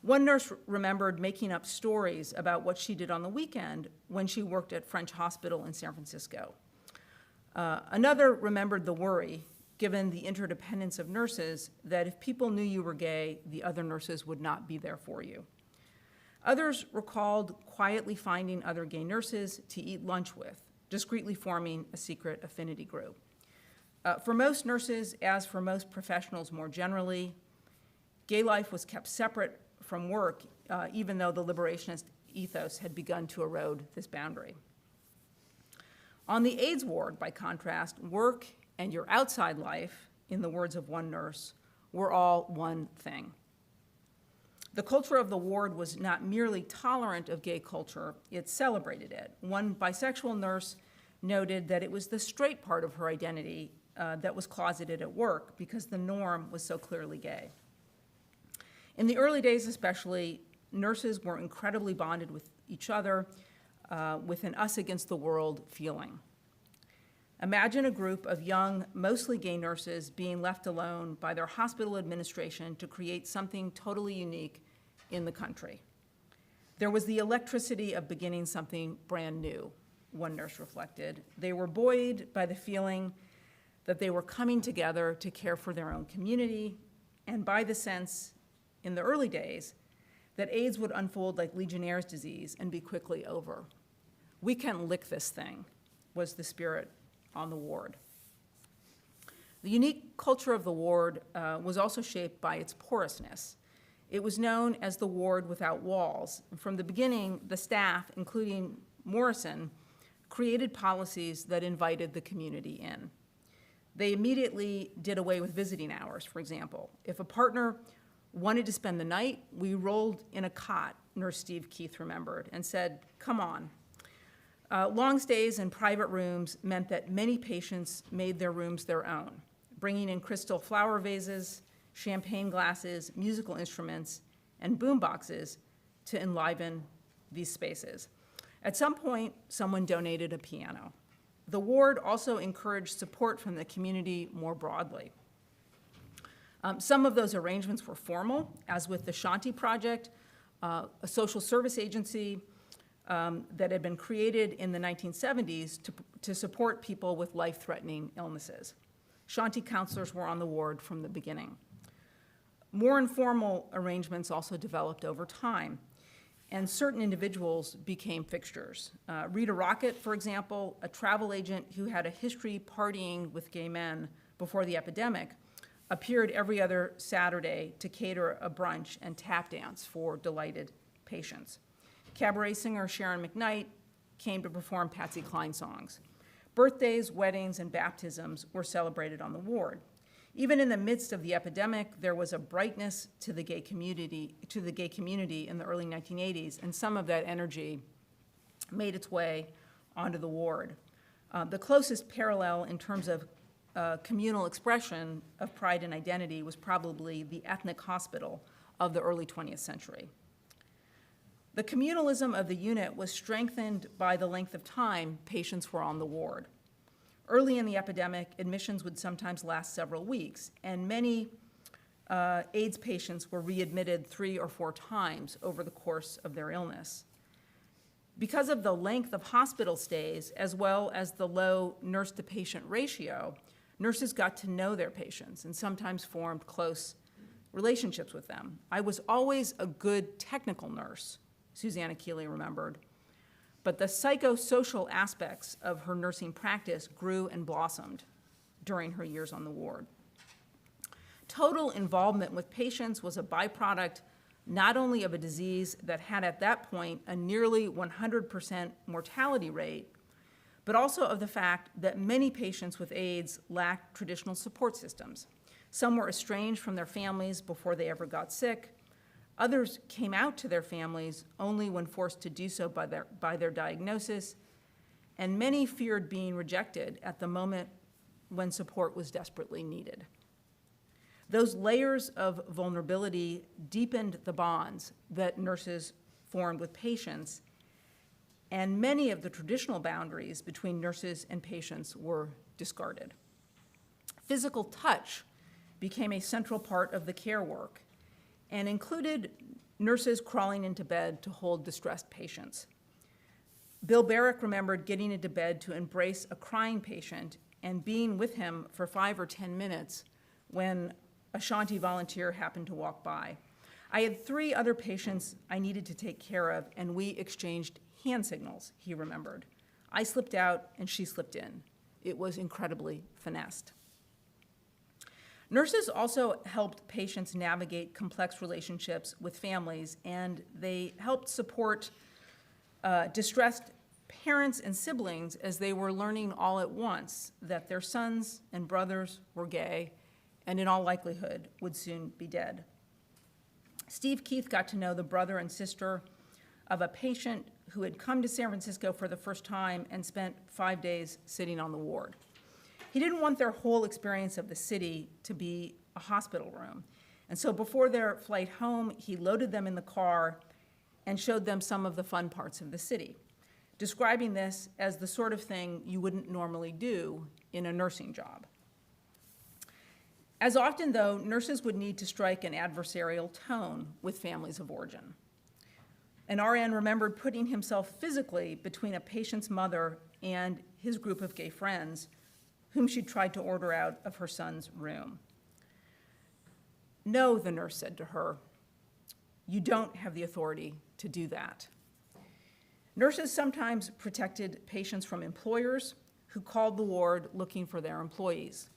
S2: One nurse remembered making up stories about what she did on the weekend when she worked at French Hospital in San Francisco. Another remembered the worry, given the interdependence of nurses, that if people knew you were gay, the other nurses would not be there for you. Others recalled quietly finding other gay nurses to eat lunch with, discreetly forming a secret affinity group. For most nurses, as for most professionals more generally, gay life was kept separate from work, even though the liberationist ethos had begun to erode this boundary. On the AIDS ward, by contrast, work and your outside life, in the words of one nurse, were all one thing. The culture of the ward was not merely tolerant of gay culture, it celebrated it. One bisexual nurse noted that it was the straight part of her identity that was closeted at work because the norm was so clearly gay. In the early days especially, nurses were incredibly bonded with each other with an us against the world feeling. Imagine a group of young, mostly gay nurses being left alone by their hospital administration to create something totally unique in the country. There was the electricity of beginning something brand new, one nurse reflected. They were buoyed by the feeling that they were coming together to care for their own community, and by the sense, in the early days, that AIDS would unfold like Legionnaire's disease and be quickly over. We can lick this thing, was the spirit on the ward. The unique culture of the ward was also shaped by its porousness. It was known as the ward without walls. From the beginning, the staff, including Morrison, created policies that invited the community in. They immediately did away with visiting hours, for example. If a partner wanted to spend the night, we rolled in a cot, Nurse Steve Keith remembered, and said, come on. Long stays in private rooms meant that many patients made their rooms their own, bringing in crystal flower vases, champagne glasses, musical instruments, and boom boxes to enliven these spaces. At some point, someone donated a piano. The ward also encouraged support from the community more broadly. Some of those arrangements were formal, as with the Shanti Project, a social service agency that had been created in the 1970s to support people with life-threatening illnesses. Shanti counselors were on the ward from the beginning. More informal arrangements also developed over time, and certain individuals became fixtures. Rita Rocket, for example, a travel agent who had a history partying with gay men before the epidemic, appeared every other Saturday to cater a brunch and tap dance for delighted patients. Cabaret singer Sharon McKnight came to perform Patsy Cline songs. Birthdays, weddings, and baptisms were celebrated on the ward. Even in the midst of the epidemic, there was a brightness to the gay community in the early 1980s, and some of that energy made its way onto the ward. The closest parallel in terms of communal expression of pride and identity was probably the ethnic hospital of the early 20th century. The communalism of the unit was strengthened by the length of time patients were on the ward. Early in the epidemic, admissions would sometimes last several weeks, and many AIDS patients were readmitted 3 or 4 times over the course of their illness. Because of the length of hospital stays, as well as the low nurse-to-patient ratio, nurses got to know their patients and sometimes formed close relationships with them. I was always a good technical nurse, Susanna Keeley remembered, but the psychosocial aspects of her nursing practice grew and blossomed during her years on the ward. Total involvement with patients was a byproduct not only of a disease that had at that point a nearly 100% mortality rate, but also of the fact that many patients with AIDS lacked traditional support systems. Some were estranged from their families before they ever got sick. Others came out to their families only when forced to do so by their diagnosis, and many feared being rejected at the moment when support was desperately needed. Those layers of vulnerability deepened the bonds that nurses formed with patients, and many of the traditional boundaries between nurses and patients were discarded. Physical touch became a central part of the care work, and included nurses crawling into bed to hold distressed patients. Bill Barrick remembered getting into bed to embrace a crying patient and being with him for 5 or 10 minutes when a Shanti volunteer happened to walk by. I had 3 other patients I needed to take care of, and we exchanged hand signals, he remembered. I slipped out and she slipped in. It was incredibly finessed. Nurses also helped patients navigate complex relationships with families, and they helped support distressed parents and siblings as they were learning all at once that their sons and brothers were gay and in all likelihood would soon be dead. Steve Keith got to know the brother and sister of a patient who had come to San Francisco for the first time and spent 5 days sitting on the ward. He didn't want their whole experience of the city to be a hospital room. And so before their flight home, he loaded them in the car and showed them some of the fun parts of the city, describing this as the sort of thing you wouldn't normally do in a nursing job. As often, though, nurses would need to strike an adversarial tone with families of origin. An RN remembered putting himself physically between a patient's mother and his group of gay friends, whom she tried to order out of her son's room. "No," the nurse said to her, "you don't have the authority to do that." Nurses sometimes protected patients from employers who called the ward looking for their employees.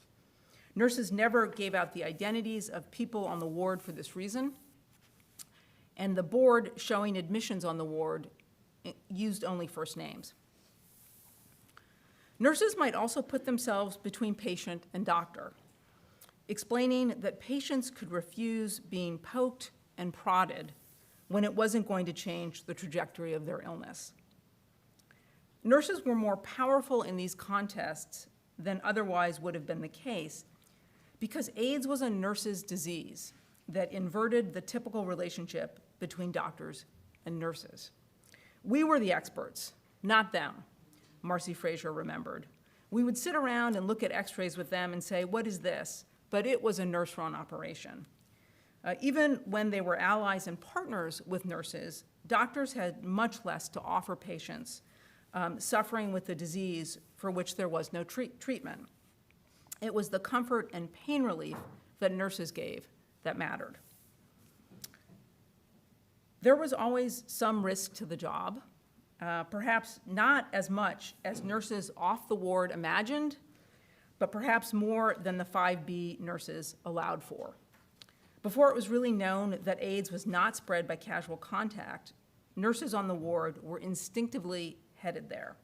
S2: Nurses never gave out the identities of people on the ward for this reason, and the board showing admissions on the ward used only first names. Nurses might also put themselves between patient and doctor, explaining that patients could refuse being poked and prodded when it wasn't going to change the trajectory of their illness. Nurses were more powerful in these contests than otherwise would have been the case because AIDS was a nurse's disease that inverted the typical relationship between doctors and nurses. We were the experts, not them, Marcy Frazier remembered. We would sit around and look at x-rays with them and say, "What is this?" But it was a nurse-run operation. Even when they were allies and partners with nurses, doctors had much less to offer patients suffering with the disease for which there was no treatment. It was the comfort and pain relief that nurses gave that mattered. There was always some risk to the job, perhaps not as much as nurses off the ward imagined, but perhaps more than the 5B nurses allowed for. Before it was really known that AIDS was not spread by casual contact, nurses on the ward were instinctively headed there.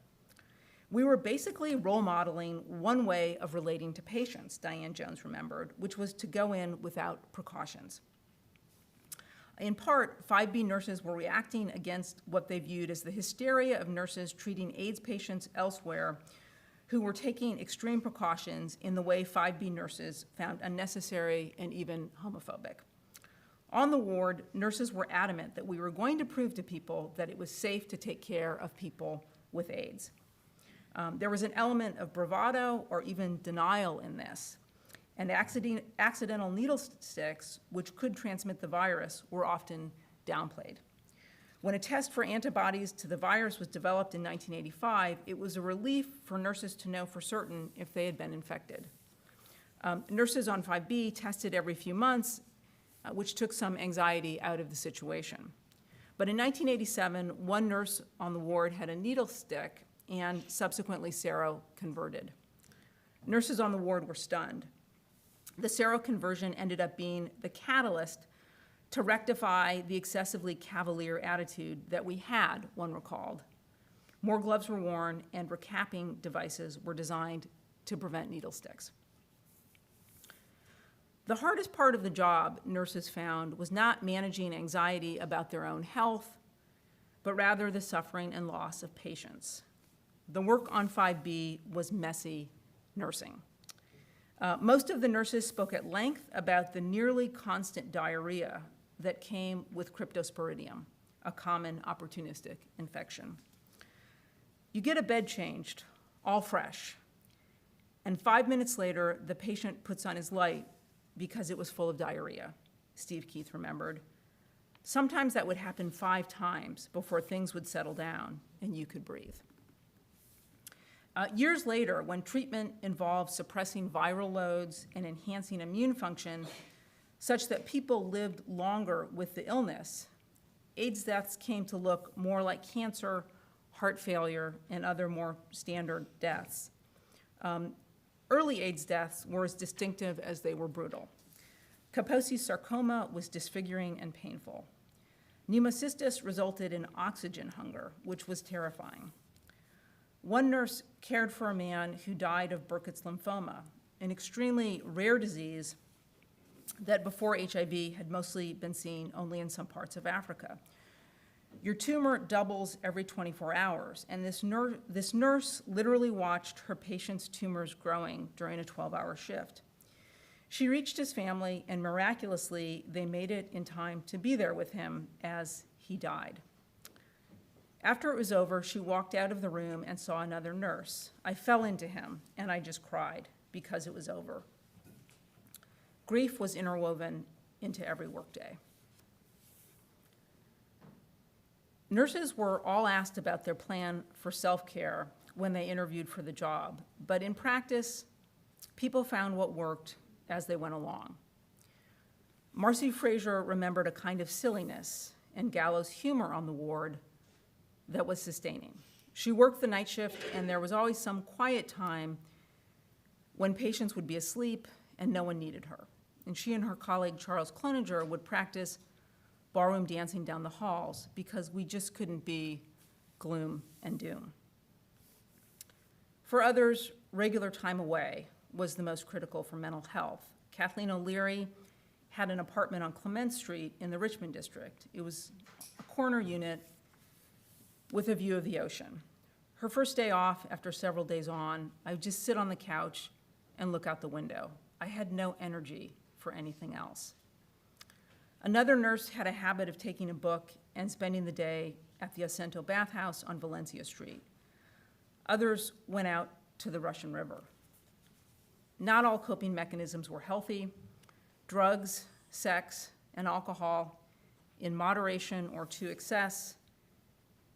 S2: We were basically role modeling one way of relating to patients, Diane Jones remembered, which was to go in without precautions. In part, 5B nurses were reacting against what they viewed as the hysteria of nurses treating AIDS patients elsewhere who were taking extreme precautions in the way 5B nurses found unnecessary and even homophobic. On the ward, nurses were adamant that we were going to prove to people that it was safe to take care of people with AIDS. There was an element of bravado or even denial in this, and accidental needle sticks, which could transmit the virus, were often downplayed. When a test for antibodies to the virus was developed in 1985, it was a relief for nurses to know for certain if they had been infected. Nurses on 5B tested every few months, which took some anxiety out of the situation. But in 1987, one nurse on the ward had a needle stick and subsequently seroconverted. Nurses on the ward were stunned. The seroconversion ended up being the catalyst to rectify the excessively cavalier attitude that we had, one recalled. More gloves were worn and recapping devices were designed to prevent needle sticks. The hardest part of the job, nurses found, was not managing anxiety about their own health, but rather the suffering and loss of patients. The work on 5B was messy nursing. Most of the nurses spoke at length about the nearly constant diarrhea that came with cryptosporidium, a common opportunistic infection. You get a bed changed, all fresh, and 5 minutes later, the patient puts on his light because it was full of diarrhea. Steve Keith remembered. Sometimes that would happen 5 times before things would settle down and you could breathe. Years later, when treatment involved suppressing viral loads and enhancing immune function such that people lived longer with the illness, AIDS deaths came to look more like cancer, heart failure, and other more standard deaths. Early AIDS deaths were as distinctive as they were brutal. Kaposi sarcoma was disfiguring and painful. Pneumocystis resulted in oxygen hunger, which was terrifying. One nurse cared for a man who died of Burkitt's lymphoma, an extremely rare disease that before HIV had mostly been seen only in some parts of Africa. Your tumor doubles every 24 hours, and this nurse literally watched her patient's tumors growing during a 12-hour shift. She reached his family, and miraculously, they made it in time to be there with him as he died. After it was over, she walked out of the room and saw another nurse. I fell into him, and I just cried because it was over. Grief was interwoven into every workday. Nurses were all asked about their plan for self-care when they interviewed for the job, but in practice, people found what worked as they went along. Marcy Fraser remembered a kind of silliness and gallows humor on the ward that was sustaining. She worked the night shift, and there was always some quiet time when patients would be asleep and no one needed her. And she and her colleague Charles Cloninger would practice ballroom dancing down the halls because we just couldn't be gloom and doom. For others, regular time away was the most critical for mental health. Kathleen O'Leary had an apartment on Clement Street in the Richmond district. It was a corner unit with a view of the ocean. Her first day off, after several days on, I would just sit on the couch and look out the window. I had no energy for anything else. Another nurse had a habit of taking a book and spending the day at the Ascento bathhouse on Valencia Street. Others went out to the Russian River. Not all coping mechanisms were healthy. Drugs, sex, and alcohol, in moderation or to excess,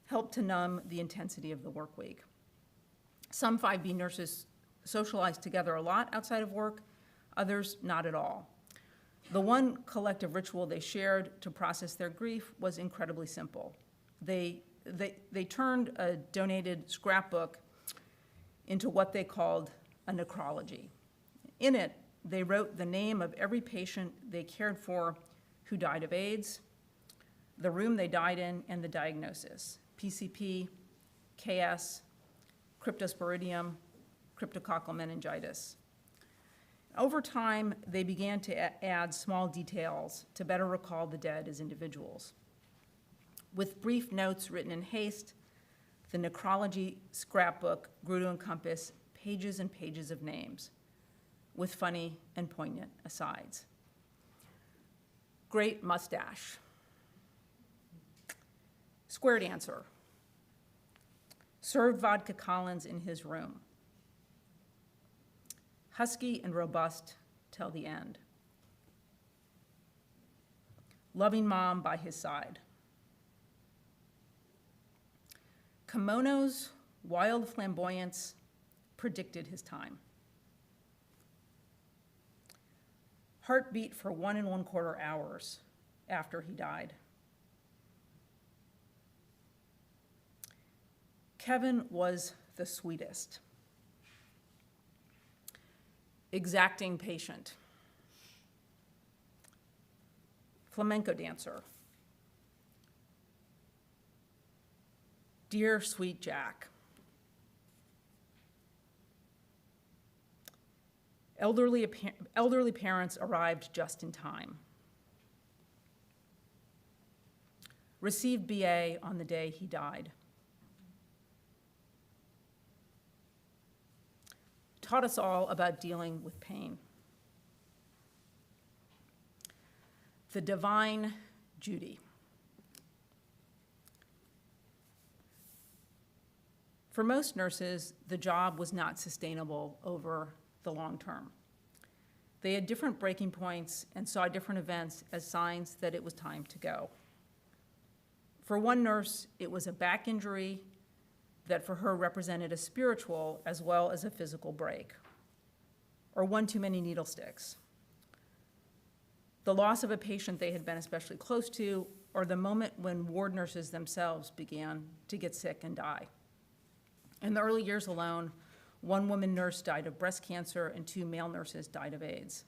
S2: helped to numb the intensity of the work week. Some 5B nurses socialized together a lot outside of work, others not at all. The one collective ritual they shared to process their grief was incredibly simple. They turned a donated scrapbook into what they called a necrology. In it, they wrote the name of every patient they cared for who died of AIDS, the room they died in, and the diagnosis: PCP, KS, cryptosporidium, cryptococcal meningitis. Over time, they began to add small details to better recall the dead as individuals. With brief notes written in haste, the necrology scrapbook grew to encompass pages and pages of names, with funny and poignant asides. Great mustache. Square dancer. Served vodka Collins in his room. Husky and robust till the end. Loving mom by his side. Kimono's wild flamboyance predicted his time. Heartbeat for 1 1/4 hours after he died. Kevin was the sweetest. Exacting patient. Flamenco dancer. Dear sweet Jack. Elderly parents arrived just in time. Received BA on the day he died. Taught us all about dealing with pain. The divine Judy. For most nurses, the job was not sustainable over the long term. They had different breaking points and saw different events as signs that it was time to go. For one nurse, it was a back injury that for her represented a spiritual as well as a physical break, or one too many needle sticks. The loss of a patient they had been especially close to, or the moment when ward nurses themselves began to get sick and die. In the early years alone, one woman nurse died of breast cancer and 2 male nurses died of AIDS.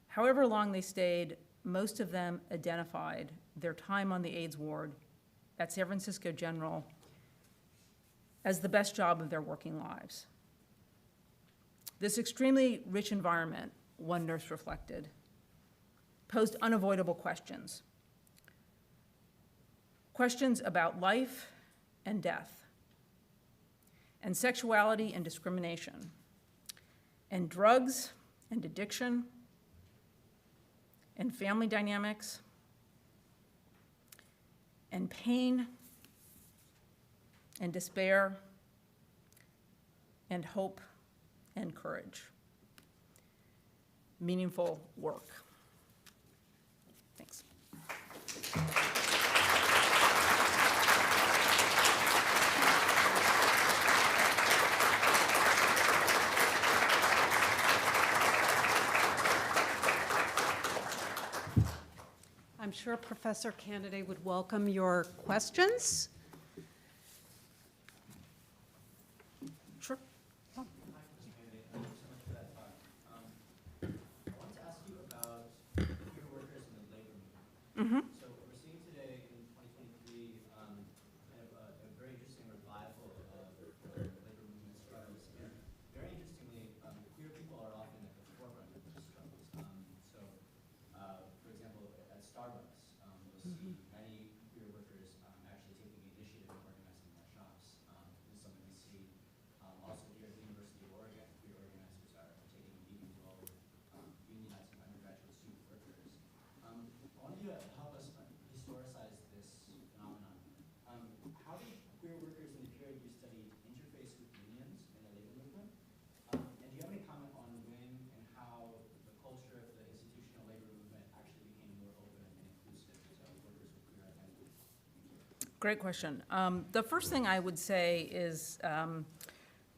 S2: However long they stayed, most of them identified their time on the AIDS ward at San Francisco General as the best job of their working lives. This extremely rich environment, one nurse reflected, posed unavoidable questions. Questions about life and death, and sexuality and discrimination, and drugs and addiction, and family dynamics, and pain, and despair, and hope, and courage. Meaningful work. Thanks.
S1: I'm sure Professor Canaday would welcome your questions.
S2: Sure.
S3: Hi, Mr. Canaday. Thank you so much for that talk. I wanted to ask you about queer workers in the labor movement. So what we're seeing today in 2023, kind of a very interesting revival of labor movement struggles. And very interestingly, queer people are often at the forefront of these struggles. For example, at Starbucks, you'll see many queer workers actually taking the initiative and organizing their shops. This is something we see also here at the University of Oregon. Queer organizers are taking a leading role unionizing undergraduate student workers. I wanted you to help us historicize this phenomenon. How did queer workers in the period you studied interface with unions in the labor movement? And do you have any comment on when and how the culture of the institutional labor movement actually became more open and inclusive to workers with queer identities?
S2: Great question. The first thing I would say is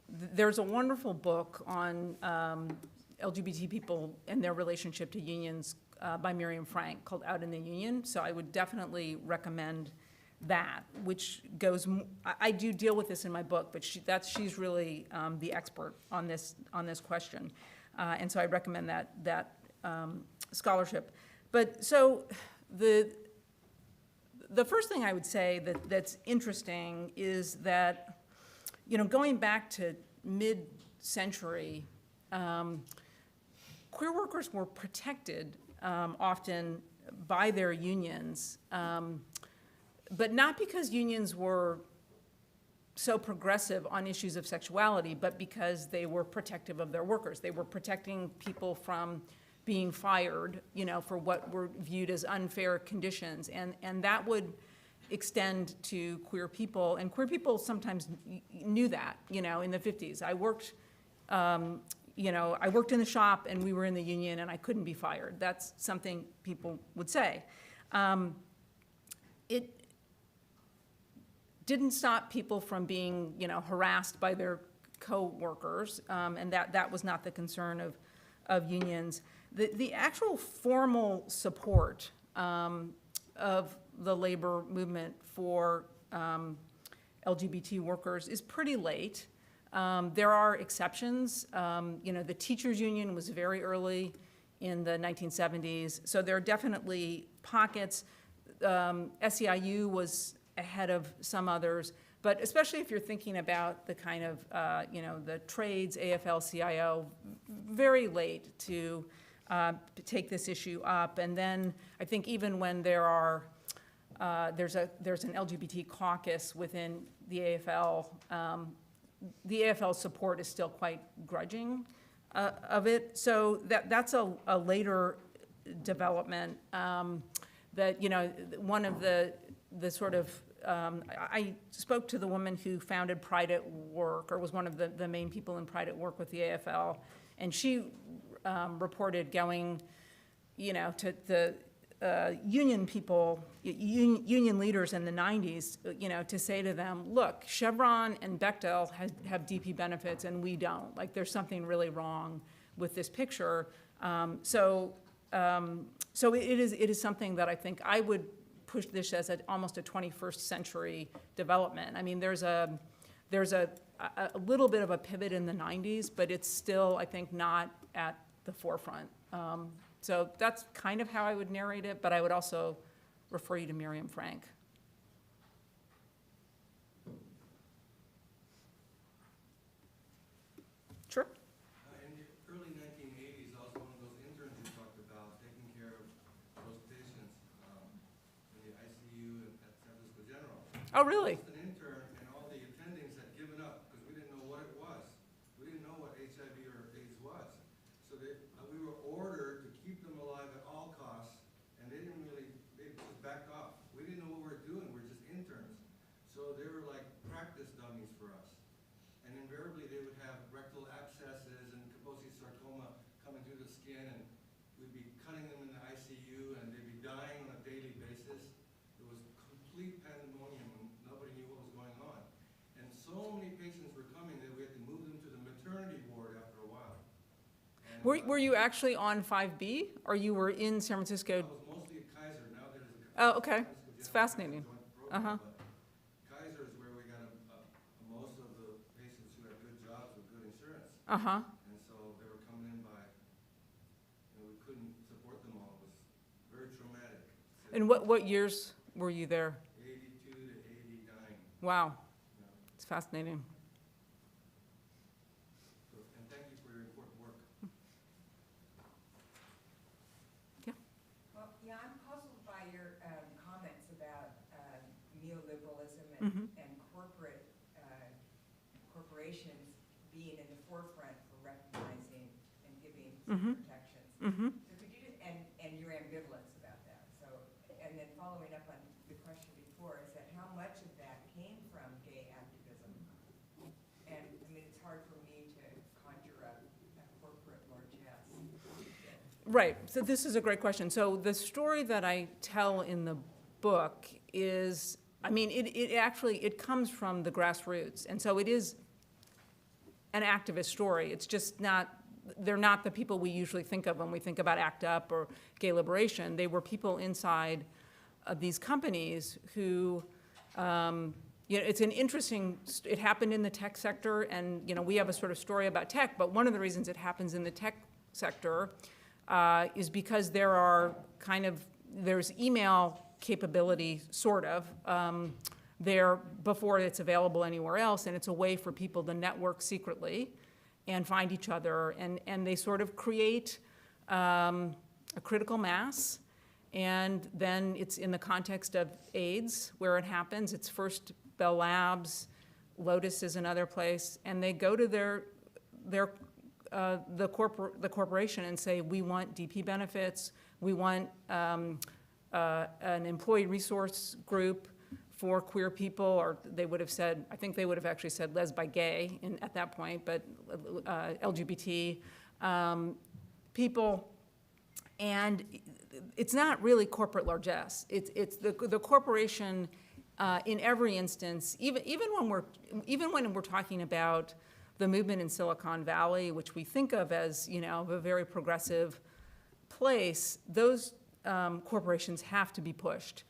S2: there's a wonderful book on LGBT people and their relationship to unions by Miriam Frank called Out in the Union. So I would definitely recommend that, which goes, I do deal with this in my book, but she's really the expert on this question. And so I recommend that scholarship. But so the first thing I would say that's interesting is that, going back to mid-century, queer workers were protected often by their unions, but not because unions were so progressive on issues of sexuality, but because they were protective of their workers. They were protecting people from being fired, for what were viewed as unfair conditions. And that would extend to queer people. And queer people sometimes knew that, in the 50s. I worked in the shop and we were in the union and I couldn't be fired. That's something people would say. It didn't stop people from being, harassed by their co-workers, and that was not the concern of unions. The actual formal support of the labor movement for LGBT workers is pretty late. There are exceptions. The teachers' union was very early in the 1970s, so there are definitely pockets. SEIU was ahead of some others, but especially if you're thinking about the kind of, the trades, AFL-CIO, very late to take this issue up. And then I think even when there's an LGBT caucus within the AFL support is still quite grudging of it. So that's a later development. One of the sort of, I spoke to the woman who founded Pride at Work, or was one of the main people in Pride at Work with the AFL, And she reported going, to the union people, union leaders in the 90s, to say to them, look, Chevron and Bechtel have DP benefits and we don't. Like, there's something really wrong with this picture. So it is something that I think I would push this as almost a 21st century development. I mean, there's a little bit of a pivot in the 90s, but it's still, I think, not at the forefront. So that's kind of how I would narrate it, but I would also refer you to Miriam Frank. Sure.
S4: In the early 1980s, I was one of those interns you talked about, taking care of those patients in the ICU at San Francisco General.
S2: Oh, really?
S4: I was an intern, and all the attendings had given up because we didn't know what it was. We didn't know what HIV or AIDS was. So we were ordered to keep them alive at all costs, and they just backed off. We didn't know what we were doing. We're just interns. So they were like practice dummies for us. And invariably, they would have rectal abscesses and Kaposi's sarcoma coming through the skin, and we'd be cutting them in the ICU, and they'd be dying on a daily basis. It was complete pandemonium, and nobody knew what was going on. And so many patients were coming that we had to move them to the maternity ward after a while. And,
S2: Were you actually on 5B, or you were in San Francisco?
S4: I was mostly at Kaiser. Now there's a
S2: Oh, okay.
S4: San Francisco
S2: It's
S4: General
S2: fascinating.
S4: joint program,
S2: Uh-huh.
S4: but Kaiser is where we got most of the patients who have good jobs with good insurance.
S2: Uh-huh.
S4: And so they were coming in by, we couldn't support them all. It was very traumatic.
S2: And what years were you there?
S4: 82 to 89.
S2: Wow,
S4: You know.
S2: it's fascinating.
S4: So, and thank you for your important work.
S5: Well, yeah, I'm puzzled by your comments about neoliberalism
S2: Mhm.
S5: and corporations being in the forefront for recognizing and giving
S2: Mhm.
S5: protections.
S2: Mm-hmm.
S5: So could you just, and your ambivalence about that. So, and then following up on the question before, is that how much of that came from gay activism? And I mean, it's hard for me to conjure up a corporate largesse.
S2: Right, so this is a great question. So the story that I tell in the book is, I mean, it comes from the grassroots. And so it is an activist story. It's just not, they're not the people we usually think of when we think about ACT UP or gay liberation. They were people inside of these companies who, it's an interesting, it happened in the tech sector, and we have a sort of story about tech, but one of the reasons it happens in the tech sector is because there's email capability, sort of, there before it's available anywhere else, and it's a way for people to network secretly and find each other, and they sort of create a critical mass, and then it's in the context of AIDS where it happens. It's first Bell Labs, Lotus is another place, and they go to the corporation and say, we want DP benefits, we want an employee resource group for queer people, or they would have said, I think they would have actually said lesbi gay at that point, but LGBT people. And it's not really corporate largesse. It's the corporation in every instance, even when we're talking about the movement in Silicon Valley, which we think of as a very progressive place, those corporations have to be pushed.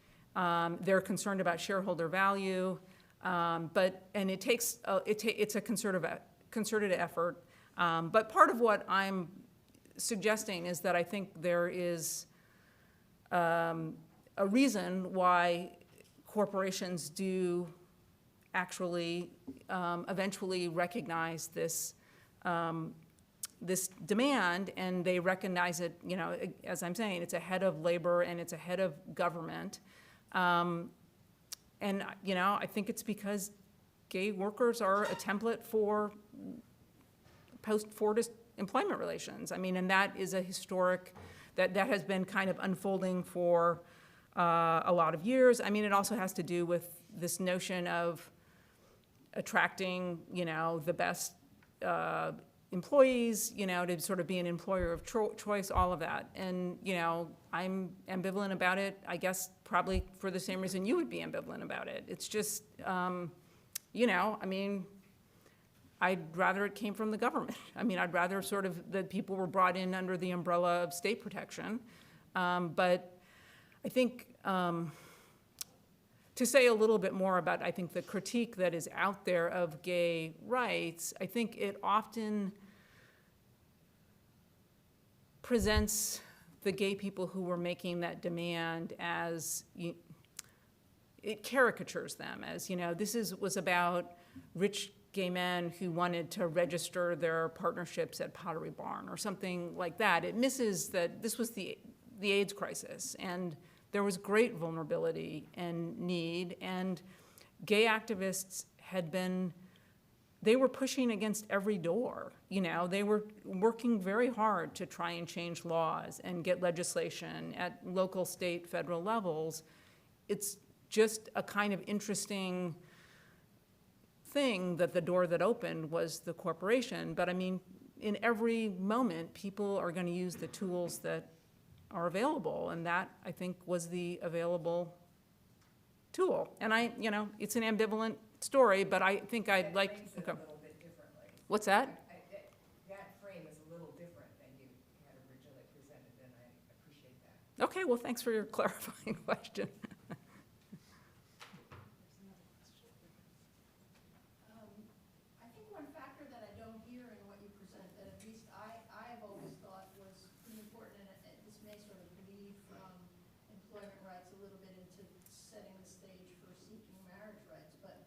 S2: They're concerned about shareholder value, and it's a concerted effort. But part of what I'm suggesting is that I think there is a reason why corporations do actually eventually recognize this demand, and they recognize it, as I'm saying, it's ahead of labor and it's ahead of government. And I think it's because gay workers are a template for post-Fordist employment relations. I mean, and that is a historic, that has been kind of unfolding for a lot of years. I mean, it also has to do with this notion of attracting, the best employees, to sort of be an employer of choice, all of that. And, I'm ambivalent about it, I guess probably for the same reason you would be ambivalent about it. It's just, I'd rather it came from the government. I'd rather sort of that people were brought in under the umbrella of state protection. But I think, to say a little bit more about, I think, the critique that is out there of gay rights, I think it often presents the gay people who were making that demand as, it caricatures them as, this was about rich gay men who wanted to register their partnerships at Pottery Barn or something like that. It misses that this was the AIDS crisis, and there was great vulnerability and need, and gay activists they were pushing against every door. They were working very hard to try and change laws and get legislation at local, state, federal levels. It's just a kind of interesting thing that the door that opened was the corporation. But in every moment, people are going to use the tools that are available, and that, I think, was the available tool. And it's an ambivalent story, but I think I'd like.
S5: Frames it
S2: Okay.
S5: a little bit differently.
S2: What's that?
S5: That frame is a little different than you had originally presented, and I appreciate that.
S2: Okay, well, thanks for your clarifying question.
S6: I think one factor that I don't hear in what you present, that at least I've always thought was pretty important, and this may sort of bleed from employment rights a little bit into setting the stage for seeking marriage rights, but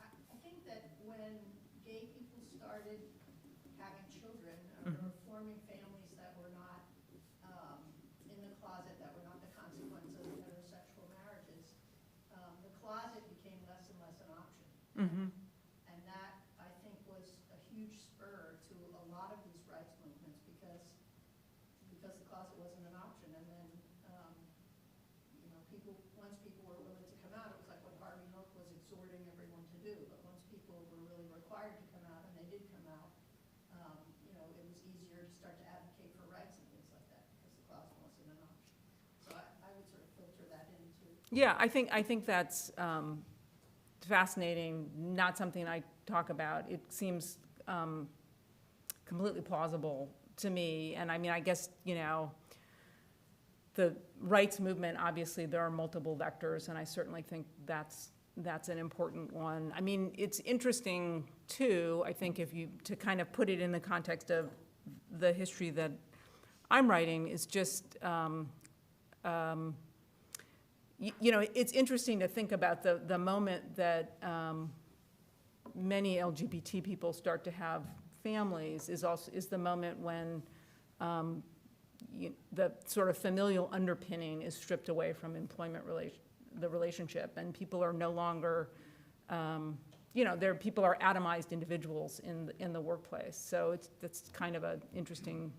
S6: I think that when gay people started having children or forming families that were not in the closet, that were not the consequence of heterosexual marriages, the closet became less and less an option.
S2: Mm-hmm.
S6: And that, I think, was a huge spur to a lot of these rights movements because the closet wasn't an option. And then, once people were willing to come out, it was like what Harvey Milk was exhorting everyone to do. But once people were really required to come out, and they did come out, it was easier to start to advocate for rights and things like that because the closet wasn't an option. So I would sort of filter that into.
S2: Yeah, I think that's fascinating, not something I talk about. It seems completely plausible to me. And I guess, the rights movement, obviously there are multiple vectors, and I certainly think that's an important one. It's interesting too, I think, to kind of put it in the context of the history that I'm writing, is just, it's interesting to think about the moment that many LGBT people start to have families is the moment when the sort of familial underpinning is stripped away from the relationship, and people are no longer, people are atomized individuals in the workplace. So that's kind of an interesting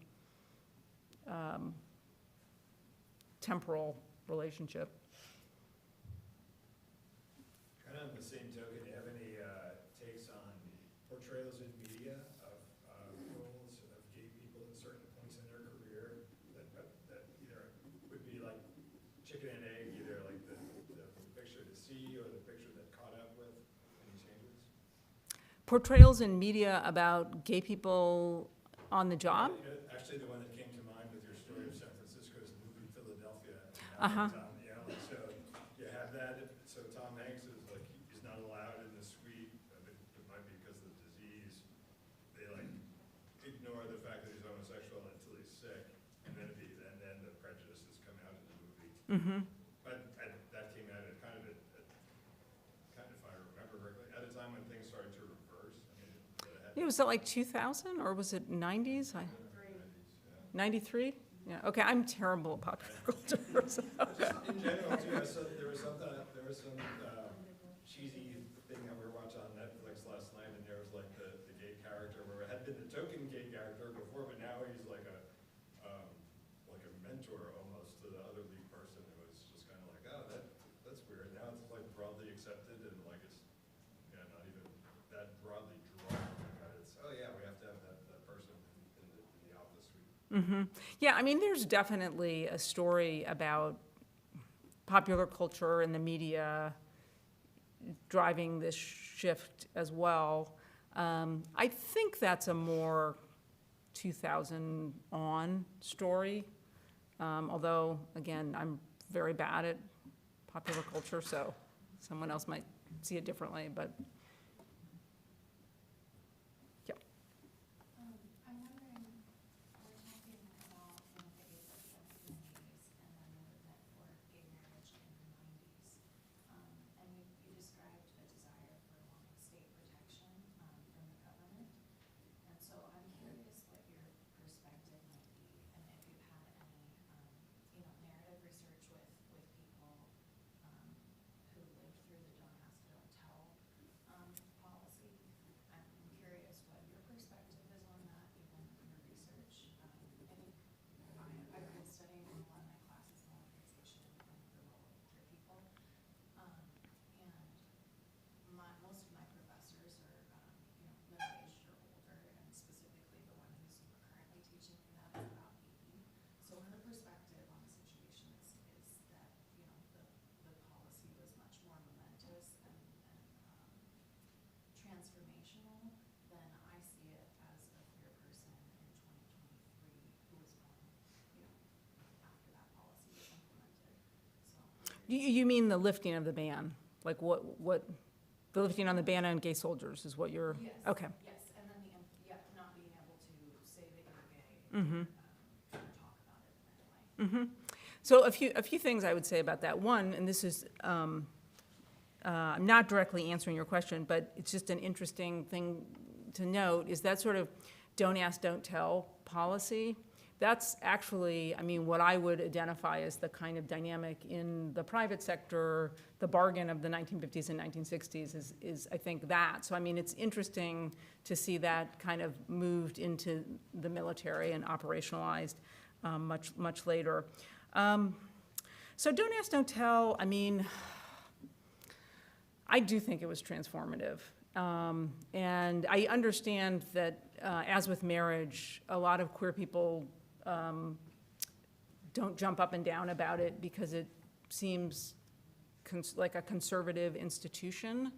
S2: temporal relationship.
S7: Kind of on the same token, do you have any takes on portrayals in media of roles of gay people at certain points in their career that either would be like chicken and egg, either like the picture to see or the picture that caught up with any changes?
S2: Portrayals in media about gay people on the job?
S7: Actually, the one that came to mind with your story of San Francisco's movie Philadelphia.
S2: Uh-huh.
S7: So you have that. So Tom Hanks is like, he's not allowed in the suite. It might be because of the disease. They like ignore the fact that he's homosexual until he's sick, and then the prejudices come out in the movie.
S2: Mm-hmm.
S7: But that came out at kind of, if I remember correctly, at a time when things started to reverse.
S2: Was that like 2000 or was it 90s? 93? Yeah. Okay, I'm terrible at popular culture.
S7: Just in general, too, there was some cheesy thing that we were watching on Netflix last night, and there was like the gay character where it had been the token gay character before, but now he's like a mentor almost to the other lead person. It was just kind of like, oh, that's weird. Now it's like broadly accepted, and like it's not even that broadly drawn. But it's, oh yeah, we have to have that person
S2: Yeah, I mean, there's definitely a story about popular culture and the media driving this shift as well. I think that's a more 2000 on story, although, again, I'm very bad at popular culture, so someone else might see it differently, but
S8: I'm wondering, we're talking about the age of 70s and then the movement for gay marriage in the 90s. And you described a desire for state protection from the government. And so I'm curious what your perspective might be, and if you've had any, narrative research with people who lived through the Don't Ask, Don't Tell policy. I'm curious what your perspective is on that, even in your research. I think I've been studying in one of my classes militarization and the role of queer people. And most of my professors are, middle-aged or older, and specifically the one who's currently teaching me that is about 80. So her perspective on the situation is that, the policy was much more momentous and transformational than I see it as a queer person in 2023 who was born, after that policy was implemented. So
S2: you mean the lifting of the ban? Like what, the lifting on the ban on gay soldiers is what you're,
S8: yes,
S2: okay.
S8: yes, and then not being able to say that you're gay, or talk about it in any way.
S2: So a few things I would say about that. One, and this is, I'm not directly answering your question, but it's just an interesting thing to note, is that sort of don't ask, don't tell policy. That's actually, I mean, what I would identify as the kind of dynamic in the private sector, the bargain of the 1950s and 1960s is I think that. So, I mean, it's interesting to see that kind of moved into the military and operationalized much later. So don't ask, don't tell, I mean, I do think it was transformative. And I understand that, as with marriage, a lot of queer people don't jump up and down about it because it seems like a conservative institution.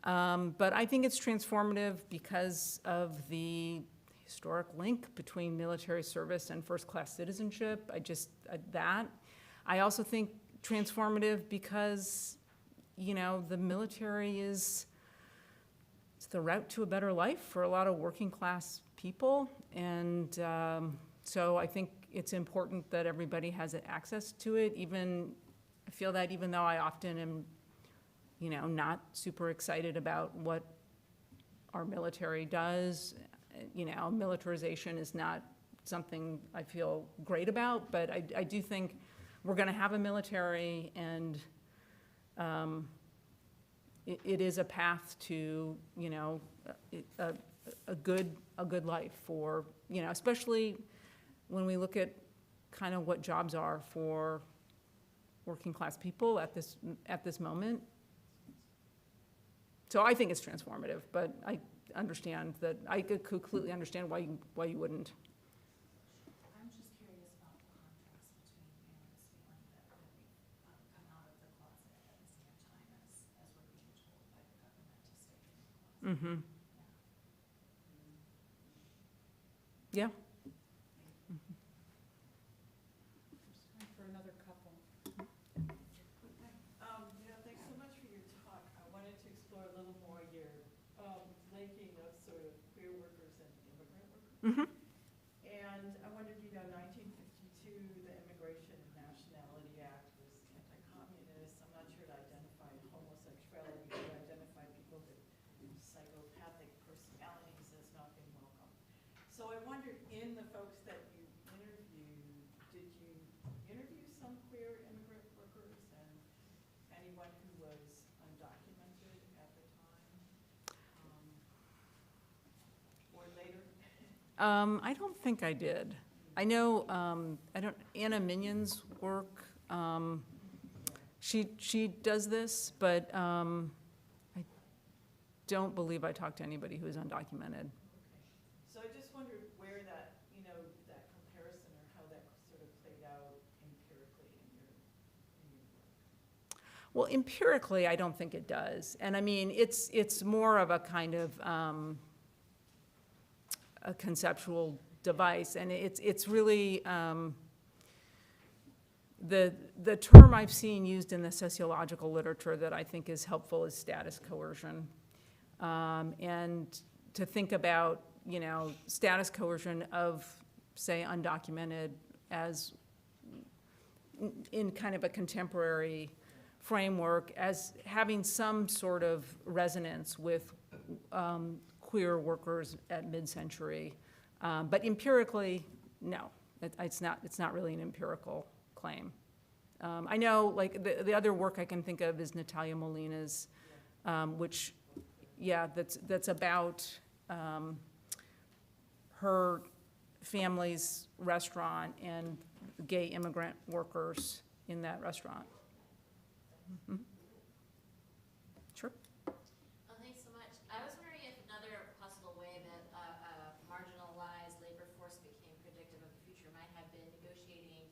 S2: But I think it's transformative because of the historic link between military service and first-class citizenship. That. I also think transformative because, the military it's the route to a better life for a lot of working-class people. And so I think it's important that everybody has access to it. I feel that even though I often am, not super excited about what our military does, militarization is not something I feel great about, but I do think we're gonna have a military, and it is a path to, a good life for, especially when we look at kind of what jobs are for working class people at this moment. So I think it's transformative, but I understand that, I could completely understand why you wouldn't.
S8: I'm just curious about the contrast between, this feeling that we've come out of the closet at the same time as we're being told by the government to stay in the closet.
S2: Mm-hmm. Yeah.
S9: Time for another couple. Thanks so much for your talk. I wanted to explore a little more your linking of sort of queer workers and immigrant workers.
S2: Mm-hmm.
S9: And I wondered, 1952, the Immigration and Nationality Act was anti-communist. I'm not sure it identified homosexuality, but it identified people with psychopathic personalities as not being welcome. So I wondered, in the folks that you interviewed, did you interview some queer immigrant workers and anyone who was undocumented at the time, or later?
S2: I don't think I did. I know, Anna Minion's work, she does this, but I don't believe I talked to anybody who is undocumented.
S9: So I just wondered where that, that comparison
S2: Well, empirically, I don't think it does. And I mean, it's more of a kind of a conceptual device, and it's really, the term I've seen used in the sociological literature that I think is helpful is status coercion. And to think about, you know, status coercion of, say, undocumented as in kind of a contemporary framework as having some sort of resonance with queer workers at mid-century. But empirically, no, it's not really an empirical claim. I know, like, the other work I can think of is Natalia Molina's, which, yeah, that's about her family's restaurant and gay immigrant workers in that restaurant. Mm-hmm. Sure.
S10: Thanks so much. I was wondering if another possible way that a marginalized labor force became predictive of the future might have been negotiating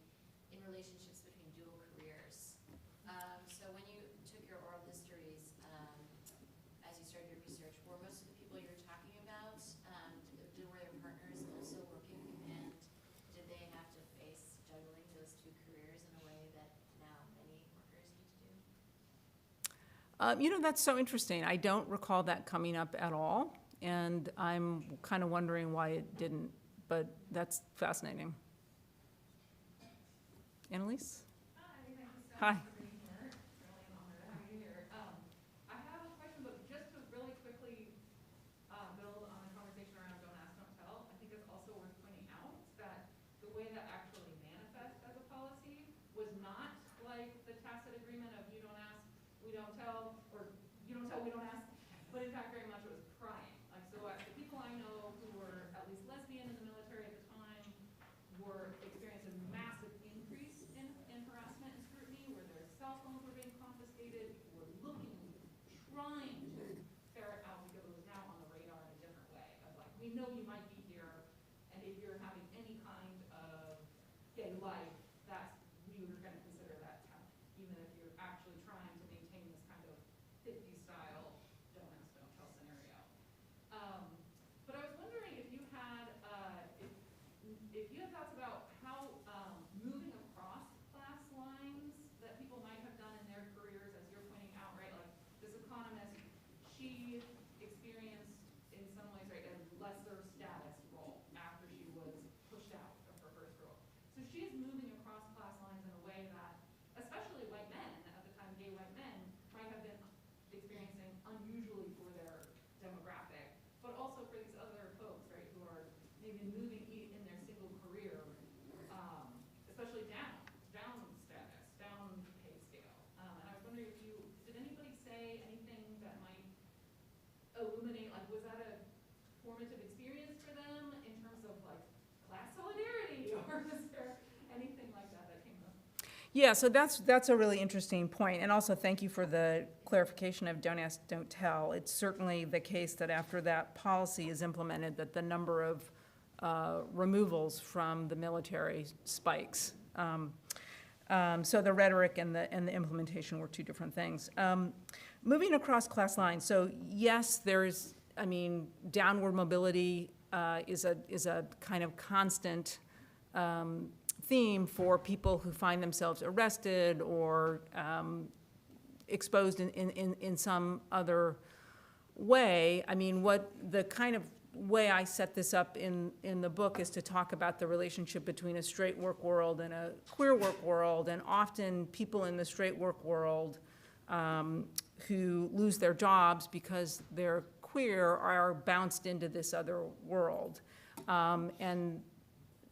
S10: in relationships between dual careers. So when you took your oral histories, as you started your research, were most of the people you're talking about, were their partners also working, and did they have to face juggling those two careers in a way that now many workers need to do?
S2: You know, that's so interesting. I don't recall that coming up at all, and I'm kind of wondering why it didn't, but that's fascinating. Annalise?
S11: Hi, thank you so
S2: Hi.
S11: much for being here. It's really an honor to have you here. I have a question, but just to really quickly build on the conversation around don't ask, don't tell, I think it's also worth pointing out that the way that actually manifests as a policy was not like the tacit agreement of you don't ask, we don't tell, or you don't tell, we don't ask, but in fact very much it was prying. Like, so the people I know who were at least lesbian in the military at the time were experiencing a massive increase in harassment and scrutiny, where their cell phones were being confiscated, people were looking, trying to ferret out, because it was now on the radar in a different way, of like, we know you might be here, and if you're having any kind of gay life, we were gonna consider that telling, even if you're actually trying to maintain this kind of 50s style don't ask, don't tell scenario. But I was wondering if you had, if you had thoughts about how moving across class lines that people might have done in their careers, as you're pointing out, right? Like this economist, she experienced in some ways, right, a lesser status role after she was pushed out of her first role. So she is moving across class lines in a way that, especially white men at the time, gay white men, might have been experiencing unusually for their demographic, but also for these other folks, right, who are maybe moving in their single career, especially down status, down pay scale. And I was wondering did anybody say anything that might illuminate, like, was that a formative experience for them in terms of like class solidarity, or was there anything like that came up?
S2: Yeah, so that's a really interesting point, and also thank you for the clarification of don't ask, don't tell. It's certainly the case that after that policy is implemented, that the number of removals from the military spikes. So the rhetoric and the implementation were two different things. Moving across class lines, so yes, there's, I mean, downward mobility is a kind of constant theme for people who find themselves arrested or exposed in some other way. I mean, what the kind of way I set this up in the book is to talk about the relationship between a straight work world and a queer work world, and often people in the straight work world who lose their jobs because they're queer are bounced into this other world. And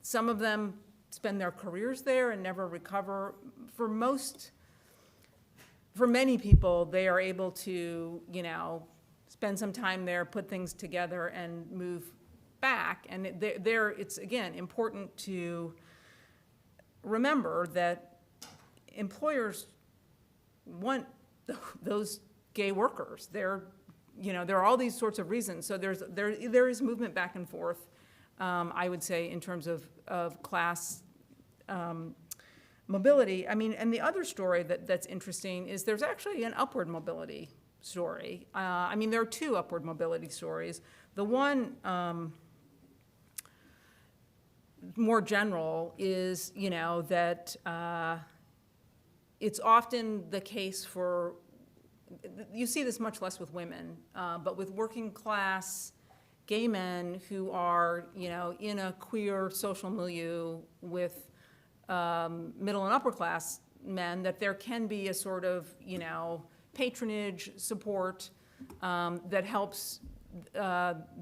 S2: some of them spend their careers there and never recover. For many people, they are able to, you know, spend some time there, put things together, and move back. And it's, again, important to remember that employers want those gay workers. There are all these sorts of reasons. So there is movement back and forth, I would say, in terms of class mobility, I mean, and the other story that's interesting is there's actually an upward mobility story. I mean, there are two upward mobility stories. The one, more general, is, you know, that it's often the case for, you see this much less with women, but with working class gay men who are, you know, in a queer social milieu with middle and upper class men, that there can be a sort of, you know, patronage, support that helps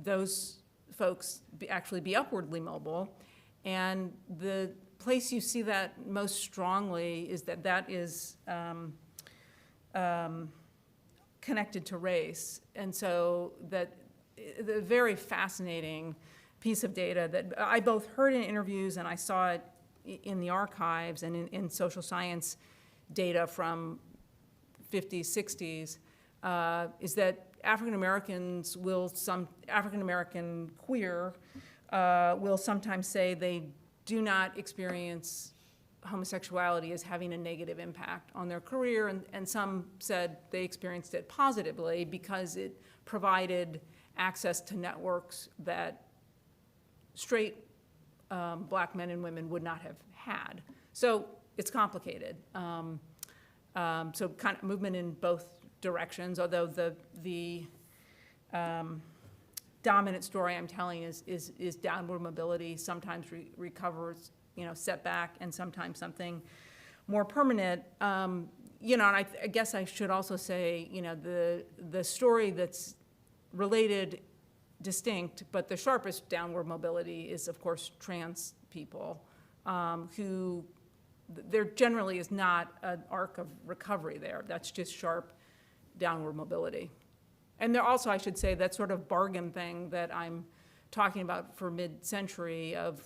S2: those folks actually be upwardly mobile. And the place you see that most strongly is that is connected to race. And so that the very fascinating piece of data that I both heard in interviews and I saw it in the archives and in social science data from 50s, 60s, is that African American queer will sometimes say they do not experience homosexuality as having a negative impact on their career, and some said they experienced it positively because it provided access to networks that straight black men and women would not have had. So it's complicated. So kind of movement in both directions, although the dominant story I'm telling is downward mobility, sometimes recovers, you know, setback, and sometimes something more permanent. You know, and I guess I should also say, you know, the story that's related, distinct, but the sharpest downward mobility is, of course, trans people, who there generally is not an arc of recovery there. That's just sharp downward mobility. And there also, I should say, that sort of bargain thing that I'm talking about for mid-century of,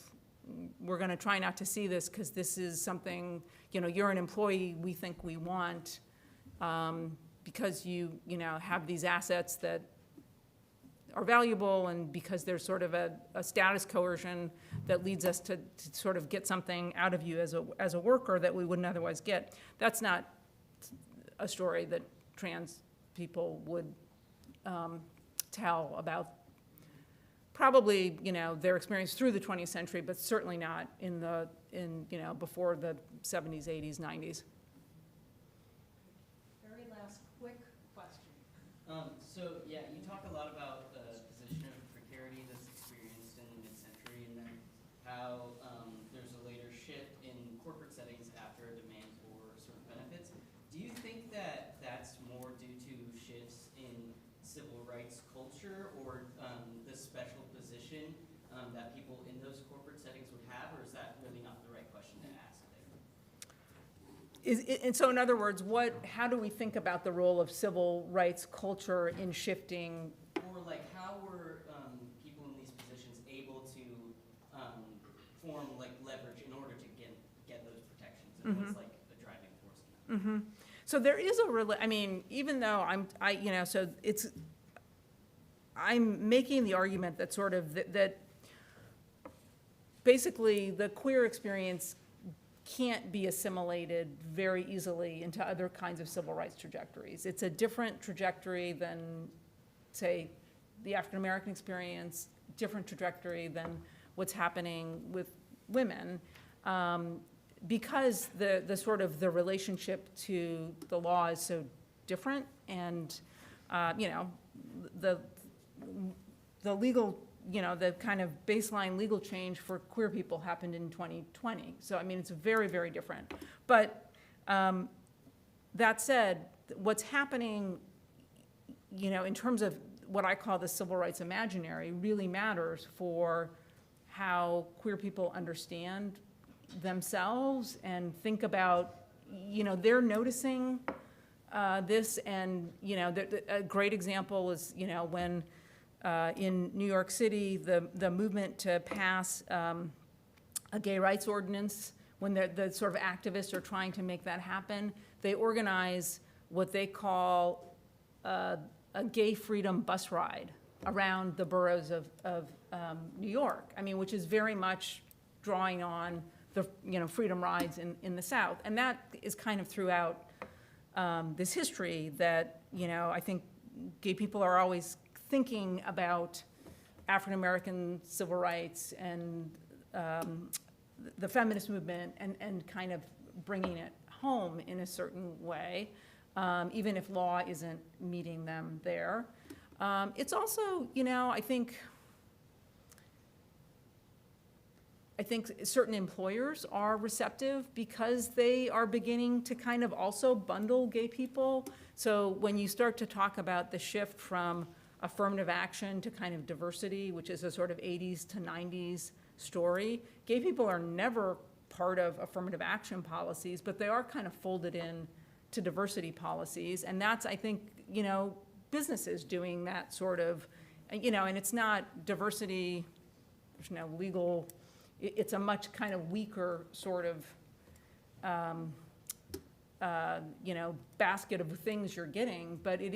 S2: we're going to try not to see this because this is something, you know, you're an employee we think we want because you know, have these assets that are valuable, and because there's sort of a status coercion that leads us to sort of get something out of you as a worker that we wouldn't otherwise get. That's not a story that trans people would tell about probably, you know, their experience through the 20th century, but certainly not in you know, before the 70s, 80s, 90s.
S1: Very last quick question.
S3: So yeah, you talk a lot about the position of precarity that's experienced in the mid-century, and then how there's a later shift in corporate settings after a demand for sort of benefits. Do you think that that's more due to shifts in civil rights culture, or the special position that people in those corporate settings would have, or is that really not the right question to ask there?
S2: And so in other words, how do we think about the role of civil rights culture in shifting?
S3: Or like, how were people in these positions able to form like leverage in order to get those protections, and what's like the driving force in that?
S2: Mm-hmm. So there is I mean, even though you know, so I'm making the argument that sort of that basically the queer experience can't be assimilated very easily into other kinds of civil rights trajectories. It's a different trajectory than, say, the African American experience, different trajectory than what's happening with women, because the sort of the relationship to the law is so different, and you know, the legal, you know, the kind of baseline legal change for queer people happened in 2020. So, I mean, it's very, very different. But that said, what's happening, you know, in terms of what I call the civil rights imaginary really matters for how queer people understand themselves and think about, you know, they're noticing this, and, you know, a great example is, you know, when in New York City, the movement to pass a gay rights ordinance, when the sort of activists are trying to make that happen, they organize what they call a gay freedom bus ride around the boroughs of New York. I mean, which is very much drawing on the, freedom rides in the South. And that is kind of throughout this history that, I think gay people are always thinking about African-American civil rights and the feminist movement and kind of bringing it home in a certain way, even if law isn't meeting them there. It's also, I think certain employers are receptive because they are beginning to kind of also bundle gay people. So when you start to talk about the shift from affirmative action to kind of diversity, which is a sort of 80s to 90s story, gay people are never part of affirmative action policies, but they are kind of folded in to diversity policies. And that's, I think, businesses doing that sort of, and it's not diversity, there's no legal, it's a much kind of weaker sort of, basket of things you're getting, but it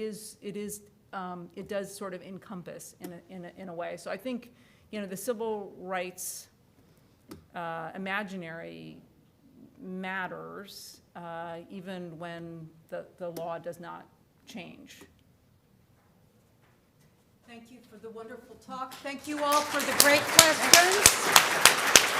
S2: does sort of encompass in a way. So I think, the civil rights imaginary matters, even when the law does not change.
S1: Thank you for the wonderful talk. Thank you all for the great questions.